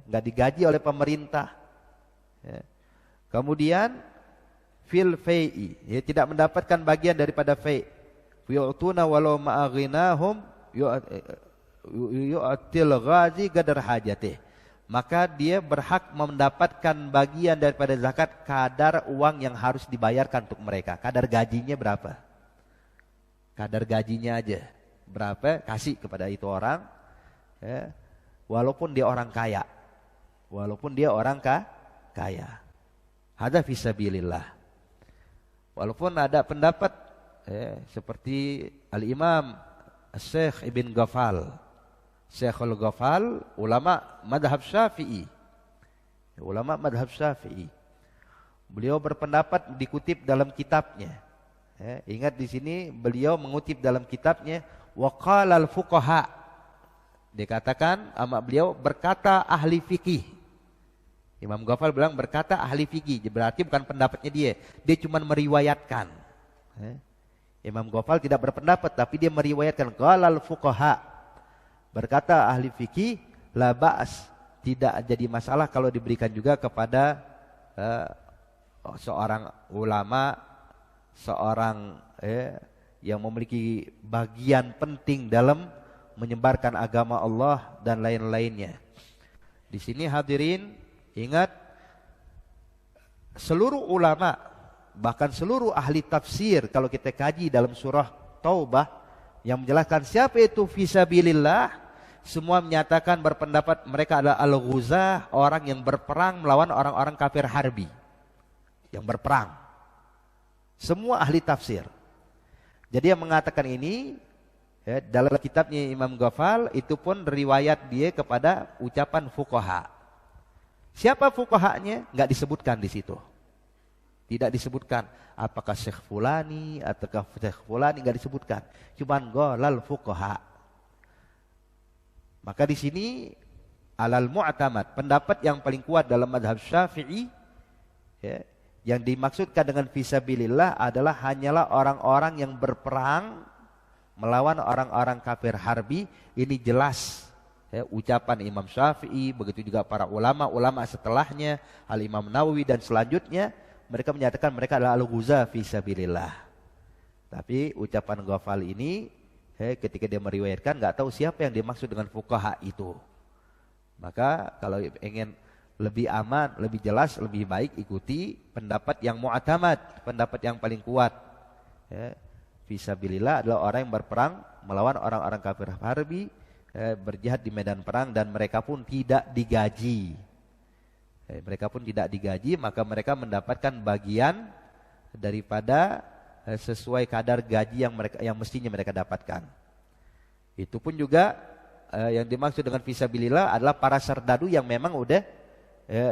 nggak digaji oleh pemerintah. Kemudian fil fai'i, ya, tidak mendapatkan bagian daripada fai'. Yu'tuna walau ma'aghinahum yu'til ghazi qadar hajatih. Maka dia berhak mendapatkan bagian daripada zakat kadar uang yang harus dibayarkan untuk mereka. Kadar gajinya berapa? Kadar gajinya aja berapa, kasih kepada itu orang, walaupun dia orang kaya. Walaupun dia orang kaya. Hadza fisabilillah. Walaupun ada pendapat seperti Al-Imam Syekh Ibn Ghafal, Syekhul Ghafal, ulama madhab Syafi'i. Ulama madhab Syafi'i. Beliau berpendapat dikutip dalam kitabnya. Ingat di sini beliau mengutip dalam kitabnya waqala al-fuqaha. Dikatakan sama beliau berkata ahli fikih. Imam Ghafal bilang berkata ahli fikih. Berarti bukan pendapatnya dia. Dia cuma meriwayatkan. Imam Ghafal tidak berpendapat tapi dia meriwayatkan qala al-fuqaha. Berkata ahli fikih, la ba's, tidak jadi masalah kalau diberikan juga kepada seorang ulama, seorang yang memiliki bagian penting dalam menyebarkan agama Allah dan lain-lainnya. Di sini hadirin ingat, seluruh ulama, bahkan seluruh ahli tafsir kalau kita kaji dalam surah Taubah yang menjelaskan siapa itu fisabilillah, semua menyatakan berpendapat mereka adalah al-ghuzah, orang yang berperang melawan orang-orang kafir harbi. Yang berperang. Semua ahli tafsir. Jadi yang mengatakan ini dalam kitabnya Imam Ghafal itu pun riwayat dia kepada ucapan fuqaha. Siapa fuqahanya? Enggak disebutkan di situ. Tidak disebutkan apakah Syekh Fulani ataukah Syekh Fulani, enggak disebutkan. Cuman ghalal fuqaha. Maka di sini alal mu'tamad, pendapat yang paling kuat dalam mazhab Syafi'i, Yang dimaksudkan dengan fisabilillah adalah hanyalah orang-orang yang berperang melawan orang-orang kafir harbi. Ini jelas ya, ucapan Imam Syafi'i, begitu juga para ulama-ulama setelahnya, Al-Imam Nawawi dan selanjutnya, mereka menyatakan mereka adalah al-ghuza fisabilillah. Tapi ucapan Ghafal ini ketika dia meriwayatkan nggak tahu siapa yang dimaksud dengan fuqaha itu. Maka kalau ingin lebih aman, lebih jelas, lebih baik ikuti pendapat yang mu'tamad, pendapat yang paling kuat. Ya, fisabilillah adalah orang yang berperang melawan orang-orang kafir harbi, berjihad di medan perang dan mereka pun tidak digaji. Mereka pun tidak digaji, maka mereka mendapatkan bagian daripada sesuai kadar gaji yang mestinya mereka dapatkan. Itu pun juga yang dimaksud dengan fisabilillah adalah para serdadu yang memang udah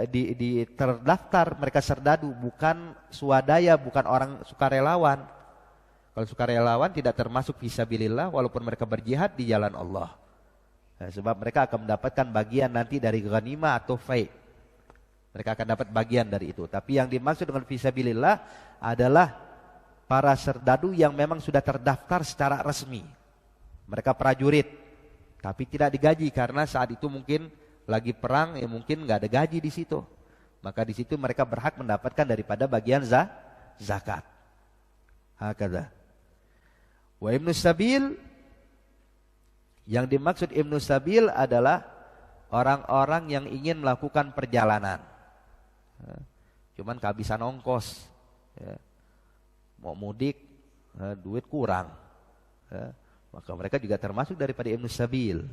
di terdaftar, mereka serdadu, bukan swadaya, bukan orang sukarelawan. Kalau sukarelawan tidak termasuk fisabilillah walaupun mereka berjihad di jalan Allah. Sebab mereka akan mendapatkan bagian nanti dari ghanimah atau fai. Mereka akan dapat bagian dari itu. Tapi yang dimaksud dengan fisabilillah adalah para serdadu yang memang sudah terdaftar secara resmi. Mereka prajurit, tapi tidak digaji karena saat itu mungkin lagi perang, ya mungkin nggak ada gaji di situ. Maka di situ mereka berhak mendapatkan daripada bagian zakat. Hakadha. Wa ibnu sabil, yang dimaksud ibnu sabil adalah orang-orang yang ingin melakukan perjalanan. Cuman kehabisan ongkos. Mau mudik, duit kurang. Maka mereka juga termasuk daripada ibnu sabil.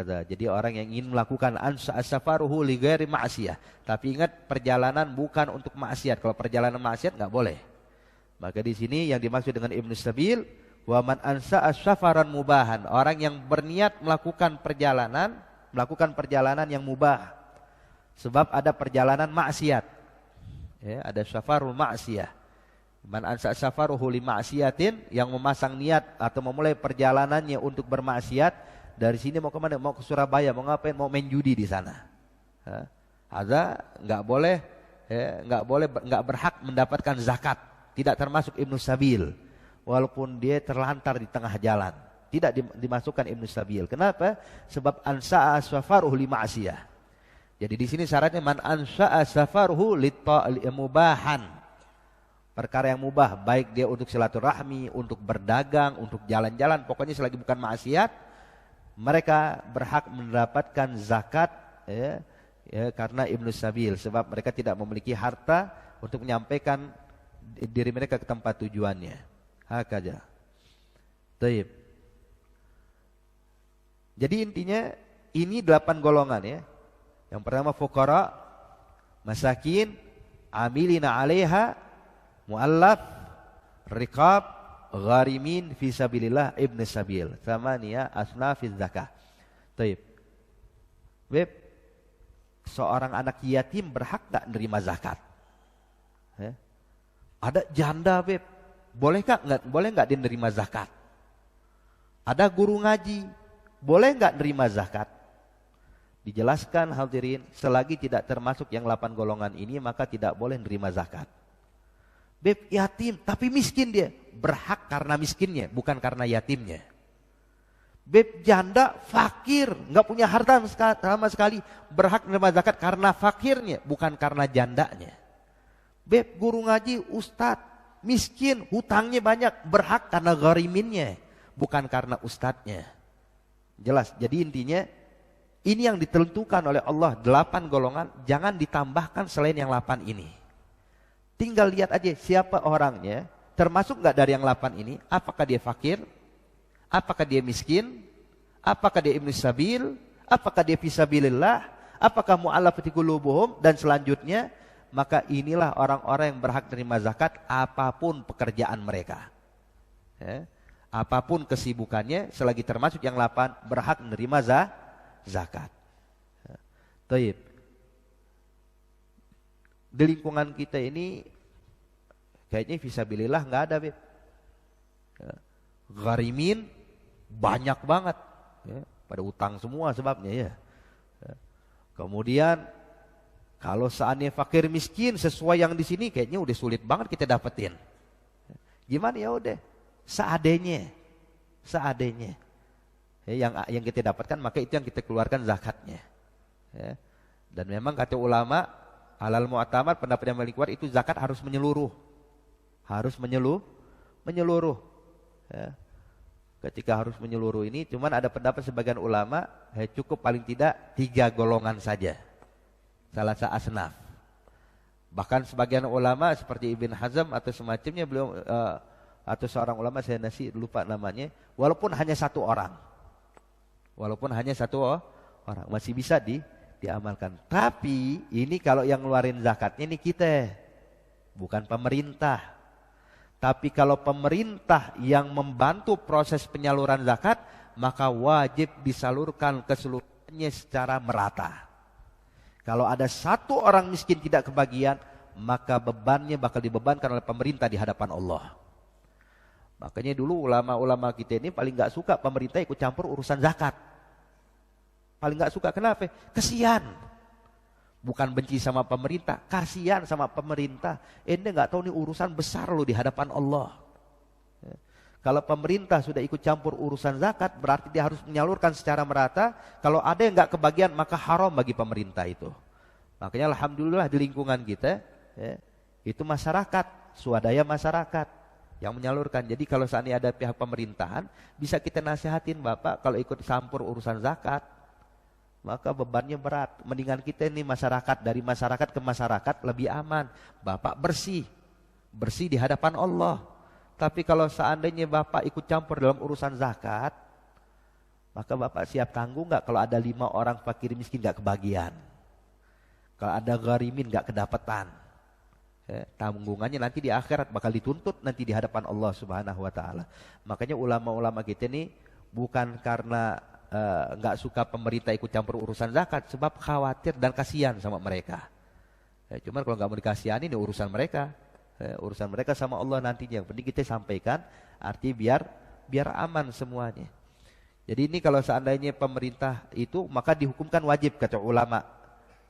Jadi orang yang ingin melakukan safaruhu li ghairi ma'siyah. Tapi ingat, perjalanan bukan untuk maksiat. Kalau perjalanan maksiat nggak boleh. Maka di sini yang dimaksud dengan ibnu sabil, wa man ansa'a safaran mubahan, orang yang berniat melakukan perjalanan yang mubah. Sebab ada perjalanan maksiat. Ya, ada safarul maksiyah. Man ansa'a safaruhu li ma'siyatin, yang memasang niat atau memulai perjalanannya untuk bermaksiat. Dari sini mau kemana? Mau ke Surabaya, mau ngapain? Mau main judi di sana. Ada nggak boleh, nggak berhak mendapatkan zakat. Tidak termasuk ibnu sabil, walaupun dia terlantar di tengah jalan. Tidak dimasukkan ibnu sabil. Kenapa? Sebab ansa'a safaruhu li ma'siyah. Jadi di sini syaratnya man ansa'a safaruhu li mubahan. Perkara yang mubah, baik dia untuk silaturahmi, untuk berdagang, untuk jalan-jalan, pokoknya selagi bukan maksiat, mereka berhak mendapatkan zakat karena ibnu sabil, sebab mereka tidak memiliki harta untuk menyampaikan diri mereka ke tempat tujuannya. Hakaja. Taib. Jadi intinya ini 8 golongan ya. Yang pertama fuqara, masakin, amilina 'alaiha, muallaf, riqab, gharimin fisabilillah, ibn sabil. Thamaniya asnafiz zakah. Taib. Beb, seorang anak yatim berhak tak menerima zakat? Ada janda, Beb, boleh nggak dia menerima zakat? Ada guru ngaji, boleh nggak menerima zakat? Dijelaskan hadirin, selagi tidak termasuk yang 8 golongan ini maka tidak boleh menerima zakat. Beb, yatim tapi miskin, dia berhak karena miskinnya, bukan karena yatimnya. Beb, janda fakir, nggak punya harta sama sekali, berhak menerima zakat karena fakirnya, bukan karena jandanya. Beb, guru ngaji, ustadz, miskin, hutangnya banyak, berhak karena ghariminnya, bukan karena ustadznya. Jelas, jadi intinya ini yang ditentukan oleh Allah 8 golongan, jangan ditambahkan selain yang 8 ini. Tinggal lihat aja siapa orangnya, termasuk nggak dari yang 8 ini, apakah dia fakir, apakah dia miskin, apakah dia ibnu sabil, apakah dia fisabilillah, apakah mu'allafati qulubuhum, dan selanjutnya. Maka inilah orang-orang yang berhak menerima zakat apapun pekerjaan mereka. Apapun kesibukannya, selagi termasuk yang 8, berhak menerima zakat. Taib. Di lingkungan kita ini kayaknya fisabilillah nggak ada, Beb. Gharimin banyak banget, pada utang semua sebabnya ya. Kemudian Kalau seandainya fakir miskin sesuai yang di sini kayaknya udah sulit banget kita dapetin. Gimana ya udah seadanya. Yang kita dapatkan maka itu yang kita keluarkan zakatnya. Ya. Dan memang kata ulama halal mu'tamad pendapat yang paling kuat itu zakat harus menyeluruh. Menyeluruh. Ya. Ketika harus menyeluruh ini cuman ada pendapat sebagian ulama cukup paling tidak 3 golongan saja. Salah satu asnaf. Bahkan sebagian ulama seperti Ibn Hazm atau semacamnya beliau atau seorang ulama saya lupa namanya, walaupun hanya satu orang masih bisa diamalkan. Tapi ini kalau yang ngeluarin zakatnya ini kita, bukan pemerintah. Tapi kalau pemerintah yang membantu proses penyaluran zakat, maka wajib disalurkan keseluruhannya secara merata. Kalau ada satu orang miskin tidak kebagian, maka bebannya bakal dibebankan oleh pemerintah di hadapan Allah. Makanya dulu ulama-ulama kita ini paling gak suka pemerintah ikut campur urusan zakat. Paling gak suka, kenapa? Kasihan. Bukan benci sama pemerintah, kasihan sama pemerintah. Ente gak tahu nih urusan besar loh di hadapan Allah. Kalau pemerintah sudah ikut campur urusan zakat, berarti dia harus menyalurkan secara merata. Kalau ada yang gak kebagian, maka haram bagi pemerintah itu. Makanya alhamdulillah di lingkungan kita, itu masyarakat, swadaya masyarakat yang menyalurkan. Jadi kalau saat ini ada pihak pemerintahan, bisa kita nasihatin, Bapak kalau ikut campur urusan zakat, maka bebannya berat. Mendingan kita ini masyarakat, dari masyarakat ke masyarakat lebih aman. Bapak bersih di hadapan Allah. Tapi kalau seandainya Bapak ikut campur dalam urusan zakat, maka Bapak siap tanggung gak kalau ada 5 orang fakir miskin gak kebagian? Kalau ada gharimin gak kedapatan? Tanggungannya nanti di akhirat bakal dituntut nanti di hadapan Allah Subhanahu wa taala. Makanya ulama-ulama kita ini bukan karena gak suka pemerintah ikut campur urusan zakat, sebab khawatir dan kasihan sama mereka. Cuman kalau gak mau dikasihani ini urusan mereka. Urusan mereka sama Allah nantinya. Yang penting kita sampaikan, artinya biar aman semuanya. Jadi ini kalau seandainya pemerintah itu, maka dihukumkan wajib kata ulama.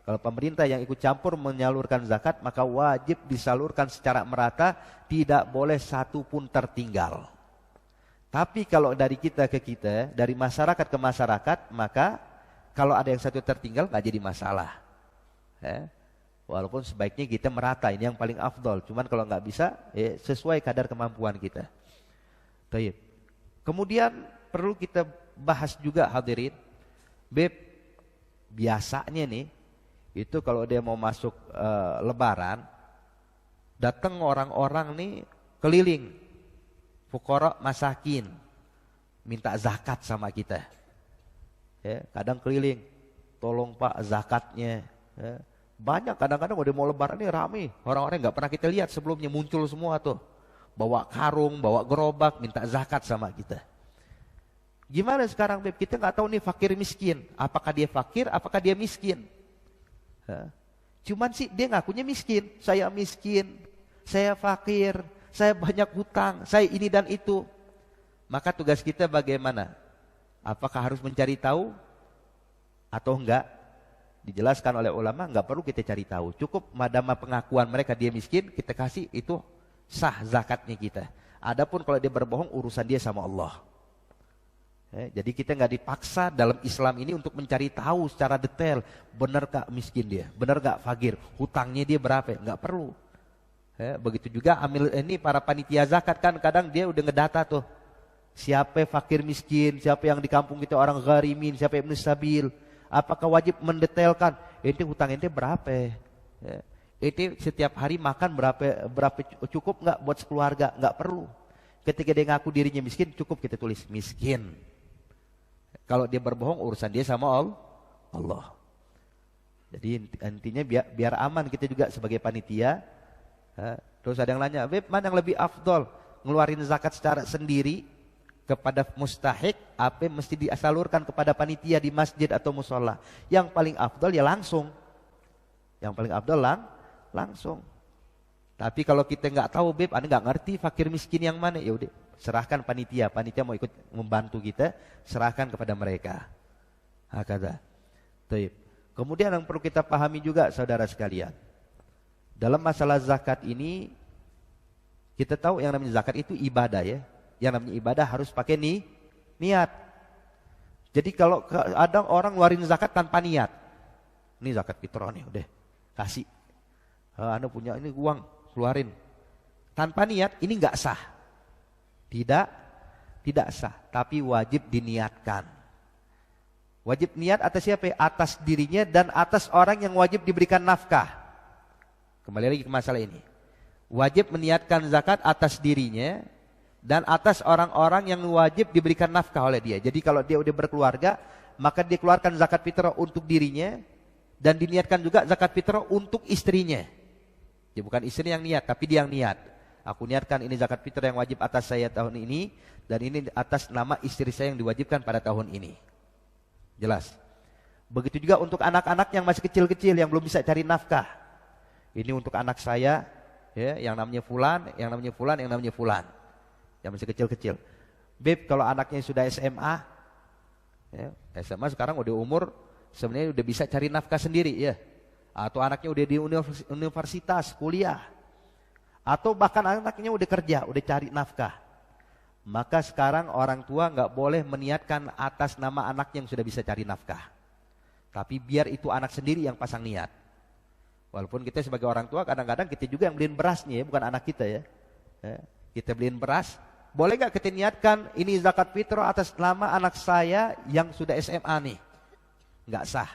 Kalau pemerintah yang ikut campur menyalurkan zakat, maka wajib disalurkan secara merata, tidak boleh satu pun tertinggal. Tapi kalau dari kita ke kita, dari masyarakat ke masyarakat, maka kalau ada yang satu tertinggal gak jadi masalah. Walaupun sebaiknya kita merata, ini yang paling afdol. Cuman kalau nggak bisa, sesuai kadar kemampuan kita. Taib. Kemudian perlu kita bahas juga hadirin, biasanya nih, itu kalau dia mau masuk Lebaran, datang orang-orang nih keliling, fuqara masakin, minta zakat sama kita. Kadang keliling, tolong Pak zakatnya. Banyak kadang-kadang udah mau Lebaran ini rame. Orang-orang gak pernah kita lihat sebelumnya muncul semua tuh. Bawa karung, bawa gerobak, minta zakat sama kita. Gimana sekarang Beb? Kita gak tahu nih fakir miskin. Apakah dia fakir, apakah dia miskin? Cuman sih dia ngakunya miskin. Saya miskin, saya fakir, saya banyak hutang, saya ini dan itu. Maka tugas kita bagaimana? Apakah harus mencari tahu atau enggak? Dijelaskan oleh ulama, nggak perlu kita cari tahu. Cukup madama pengakuan mereka dia miskin, kita kasih, itu sah zakatnya kita. Adapun kalau dia berbohong, urusan dia sama Allah. Jadi kita nggak dipaksa dalam Islam ini untuk mencari tahu secara detail, benar gak miskin dia, benar gak fakir, hutangnya dia berapa, nggak perlu. Begitu juga amil ini para panitia zakat kan kadang dia udah ngedata tuh. Siapa fakir miskin, siapa yang di kampung kita orang gharimin, siapa yang sabil. Apakah wajib mendetailkan? Ente hutang ente berapa? Ente setiap hari makan berapa cukup nggak buat sekeluarga? Nggak perlu. Ketika dia ngaku dirinya miskin, cukup kita tulis miskin. Kalau dia berbohong, urusan dia sama Allah. Jadi intinya biar aman kita juga sebagai panitia. Terus ada yang nanya, Beb, mana yang lebih afdol? Ngeluarin zakat secara sendiri kepada mustahik, apa mesti disalurkan kepada panitia di masjid atau musola? Yang paling afdal ya langsung. Yang paling afdal langsung. Tapi kalau kita nggak tahu, Beb, Anda nggak ngerti fakir miskin yang mana, ya udah serahkan panitia. Panitia mau ikut membantu kita, serahkan kepada mereka. Hakada. Taib. Kemudian yang perlu kita pahami juga saudara sekalian, dalam masalah zakat ini, kita tahu yang namanya zakat itu ibadah ya. Yang namanya ibadah harus pakai niat. Jadi kalau ada orang ngeluarin zakat tanpa niat, ini zakat fitrah nih, udah kasih. Anda punya ini uang, keluarin. Tanpa niat, ini nggak sah. Tidak sah, tapi wajib diniatkan. Wajib niat atas siapa? Atas dirinya dan atas orang yang wajib diberikan nafkah. Kembali lagi ke masalah ini. Wajib meniatkan zakat atas dirinya dan atas orang-orang yang wajib diberikan nafkah oleh dia. Jadi kalau dia udah berkeluarga, maka dia keluarkan zakat fitrah untuk dirinya dan diniatkan juga zakat fitrah untuk istrinya. Dia bukan istri yang niat, tapi dia yang niat. Aku niatkan ini zakat fitrah yang wajib atas saya tahun ini dan ini atas nama istri saya yang diwajibkan pada tahun ini. Jelas. Begitu juga untuk anak-anak yang masih kecil-kecil yang belum bisa cari nafkah. Ini untuk anak saya ya, yang namanya fulan, yang namanya fulan, yang namanya fulan. Yang masih kecil-kecil. Beb, kalau anaknya sudah SMA, ya, SMA sekarang udah umur sebenarnya udah bisa cari nafkah sendiri ya. Atau anaknya udah di universitas, kuliah. Atau bahkan anaknya udah kerja, udah cari nafkah. Maka sekarang orang tua nggak boleh meniatkan atas nama anak yang sudah bisa cari nafkah. Tapi biar itu anak sendiri yang pasang niat. Walaupun kita sebagai orang tua kadang-kadang kita juga yang beliin berasnya ya, bukan anak kita ya. Kita beliin beras, boleh nggak kita niatkan ini zakat fitrah atas nama anak saya yang sudah SMA nih? Nggak sah.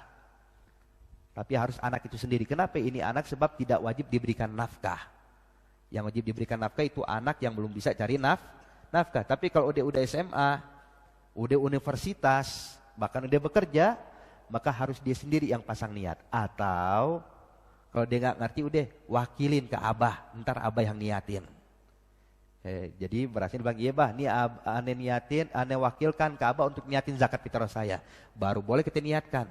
Tapi harus anak itu sendiri. Kenapa ini anak? Sebab tidak wajib diberikan nafkah. Yang wajib diberikan nafkah itu anak yang belum bisa cari nafkah. Tapi kalau udah SMA, udah universitas, bahkan udah bekerja, maka harus dia sendiri yang pasang niat. Atau kalau dia nggak ngerti, udah wakilin ke abah, ntar abah yang niatin. Jadi berasnya bilang, iya bah, ini aneh niatin, aneh wakilkan ke abah untuk niatin zakat fitrah saya. Baru boleh kita niatkan.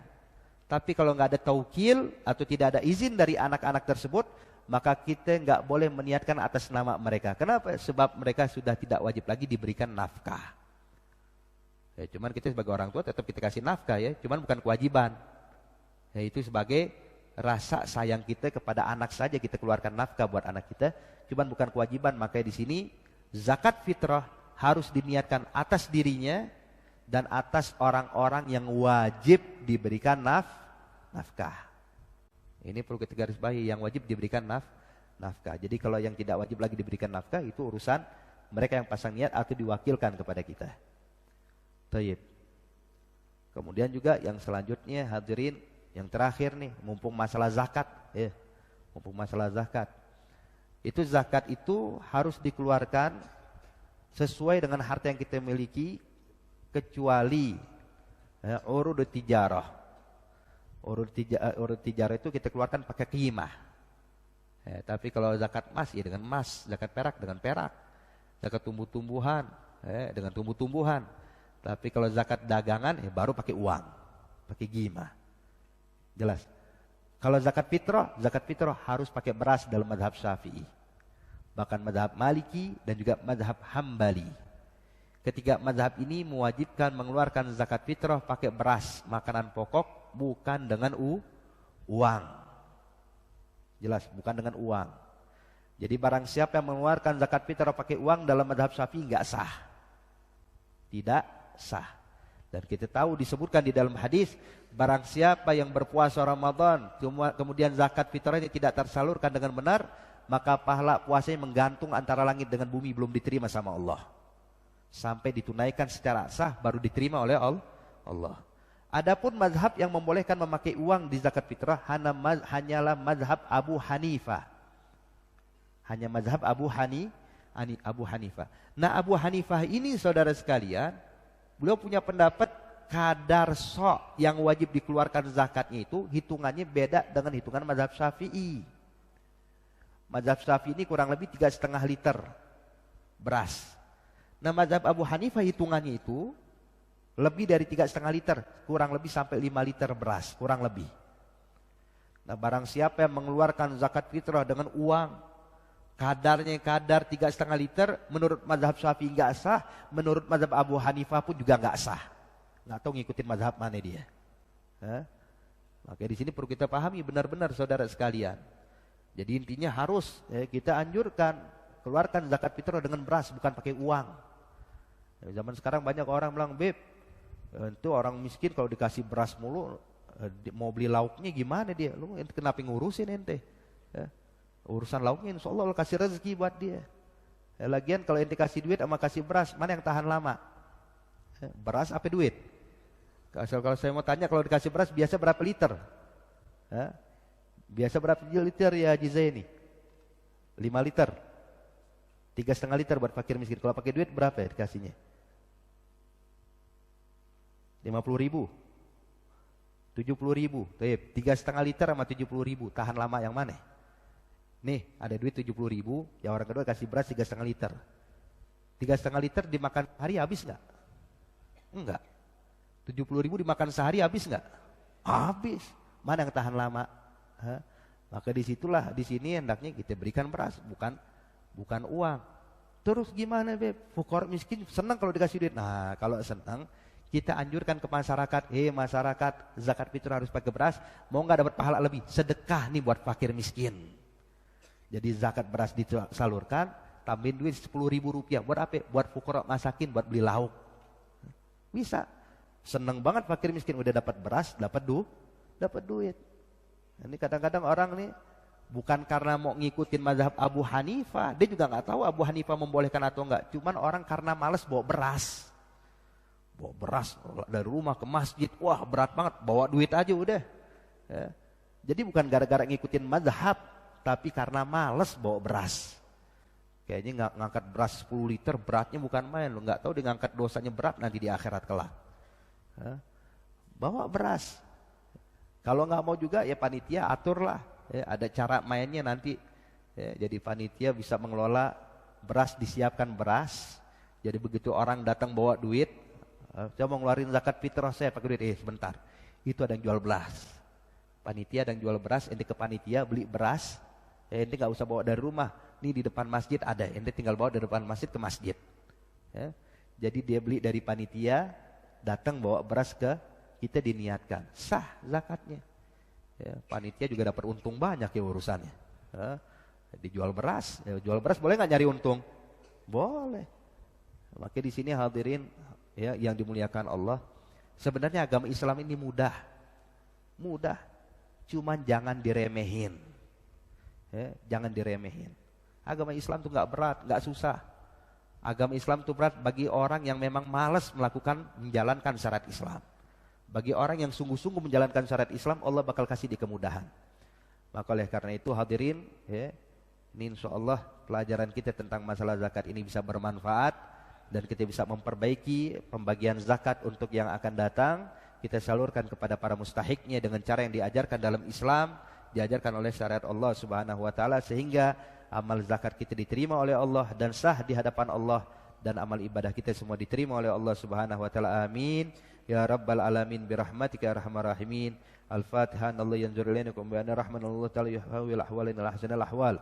Tapi kalau nggak ada taukil atau tidak ada izin dari anak-anak tersebut, maka kita nggak boleh meniatkan atas nama mereka. Kenapa? Sebab mereka sudah tidak wajib lagi diberikan nafkah. Cuman kita sebagai orang tua tetap kita kasih nafkah ya, cuman bukan kewajiban. Itu sebagai rasa sayang kita kepada anak saja kita keluarkan nafkah buat anak kita, cuman bukan kewajiban. Makanya di sini zakat fitrah harus diniatkan atas dirinya dan atas orang-orang yang wajib diberikan nafkah. Ini perlu kita garis bawahi, yang wajib diberikan nafkah. Jadi kalau yang tidak wajib lagi diberikan nafkah itu urusan mereka yang pasang niat atau diwakilkan kepada kita. Tayyib. Kemudian juga yang selanjutnya hadirin, yang terakhir nih, mumpung masalah zakat ya. Mumpung masalah zakat. Itu zakat itu harus dikeluarkan sesuai dengan harta yang kita miliki kecuali urud tijarah. Urut tijarah itu kita keluarkan pakai qimah. Tapi kalau zakat emas ya dengan emas, zakat perak dengan perak, zakat tumbuh-tumbuhan dengan tumbuh-tumbuhan. Tapi kalau zakat dagangan ya baru pakai uang, pakai qimah. Jelas. Kalau zakat fitrah harus pakai beras dalam mazhab Syafi'i. Bahkan mazhab Maliki dan juga mazhab Hambali. Ketiga mazhab ini mewajibkan mengeluarkan zakat fitrah pakai beras, makanan pokok, bukan dengan uang. Jelas, bukan dengan uang. Jadi barang siapa yang mengeluarkan zakat fitrah pakai uang dalam mazhab Syafi'i enggak sah. Tidak sah. Dan kita tahu disebutkan di dalam hadis, barang siapa yang berpuasa Ramadan kemudian zakat fitrahnya tidak tersalurkan dengan benar, maka pahala puasanya menggantung antara langit dengan bumi, belum diterima sama Allah. Sampai ditunaikan secara sah baru diterima oleh Allah. Adapun mazhab yang membolehkan memakai uang di zakat fitrah hanyalah mazhab Abu Hanifah. Hanya mazhab Abu Hanifah. Nah, Abu Hanifah ini saudara sekalian, beliau punya pendapat kadar sok yang wajib dikeluarkan zakatnya itu hitungannya beda dengan hitungan mazhab Syafi'i. Mazhab Syafi'i ini kurang lebih 3,5 liter beras. Nah, mazhab Abu Hanifah hitungannya itu lebih dari 3,5 liter, kurang lebih sampai 5 liter beras, kurang lebih. Nah, barang siapa yang mengeluarkan zakat fitrah dengan uang, kadarnya kadar 3,5 liter, menurut mazhab Syafi'i enggak sah, menurut mazhab Abu Hanifah pun juga enggak sah. Nggak tahu ngikutin mazhab mana dia. Maka di sini perlu kita pahami benar-benar saudara sekalian. Jadi intinya harus kita anjurkan keluarkan zakat fitrah dengan beras, bukan pakai uang. Zaman sekarang banyak orang bilang, "Beb, itu orang miskin kalau dikasih beras mulu, mau beli lauknya gimana dia? Lu kenapa ngurusin ente?" Urusan lauknya insya Allah kasih rezeki buat dia. Lagian kalau ente kasih duit sama kasih beras, mana yang tahan lama? Beras apa duit? Kalau saya mau tanya, kalau dikasih beras biasa berapa liter? Biasa berapa liter ya Haji Zaini? 5 liter. 3,5 liter buat fakir miskin. Kalau pakai duit berapa ya dikasihnya? 50.000, 70.000. 3,5 liter sama 70.000. Tahan lama yang mana? Nih ada duit 70.000, yang orang kedua kasih beras 3,5 liter. 3,5 liter dimakan hari habis nggak? Enggak. 70.000 dimakan sehari habis nggak? Habis. Mana yang tahan lama? Maka disitulah di sini hendaknya kita berikan beras, bukan uang. Terus gimana Beb? Fukor miskin senang kalau dikasih duit. Nah kalau senang kita anjurkan ke masyarakat, masyarakat zakat fitrah harus pakai beras. Mau nggak dapat pahala lebih? Sedekah nih buat fakir miskin. Jadi zakat beras disalurkan, tambahin duit 10.000 rupiah. Buat apa? Buat fukor masakin, buat beli lauk. Bisa. Seneng banget fakir miskin udah dapat beras, dapat duit. Ini kadang-kadang orang nih bukan karena mau ngikutin mazhab Abu Hanifah, dia juga nggak tahu Abu Hanifah membolehkan atau enggak. Cuman orang karena malas bawa beras dari rumah ke masjid, wah berat banget, bawa duit aja udah. Jadi bukan gara-gara ngikutin mazhab, tapi karena malas bawa beras. Kayaknya ngangkat beras 10 liter beratnya bukan main, lo nggak tahu dia ngangkat dosanya berat nanti di akhirat kelak. Bawa beras. Kalau nggak mau juga ya panitia aturlah. Ada cara mainnya nanti. Jadi panitia bisa mengelola beras, disiapkan beras. Jadi begitu orang datang bawa duit, saya mau ngeluarin zakat fitrah saya pakai duit. Sebentar. Itu ada yang jual beras. Panitia ada yang jual beras, ente ke panitia beli beras. Ente nggak usah bawa dari rumah. Nih di depan masjid ada. Ente tinggal bawa dari depan masjid ke masjid. Jadi dia beli dari panitia, datang bawa beras ke kita, diniatkan sah zakatnya. Panitia juga dapat untung banyak ya urusannya. Dijual beras, jual beras boleh nggak nyari untung? Boleh. Maka di sini hadirin yang dimuliakan Allah, sebenarnya agama Islam ini mudah, cuman jangan diremehin. Jangan diremehin. Agama Islam tuh nggak berat, nggak susah. Agama Islam tuh berat bagi orang yang memang malas menjalankan syariat Islam. Bagi orang yang sungguh-sungguh menjalankan syariat Islam, Allah bakal kasih di kemudahan. Maka oleh karena itu hadirin, ini insya Allah pelajaran kita tentang masalah zakat ini bisa bermanfaat dan kita bisa memperbaiki pembagian zakat untuk yang akan datang. Kita salurkan kepada para mustahiknya dengan cara yang diajarkan dalam Islam, diajarkan oleh syariat Allah Subhanahu wa taala, sehingga amal zakat kita diterima oleh Allah dan sah di hadapan Allah, dan amal ibadah kita semua diterima oleh Allah Subhanahu wa taala. Amin ya rabbal alamin birahmatika ya arhamar rahimin. Al-Fatihah. Allah yanzur ilaina kum bi anna rahmanallahu ta'ala yuhawil ahwalina al-ahsanal ahwal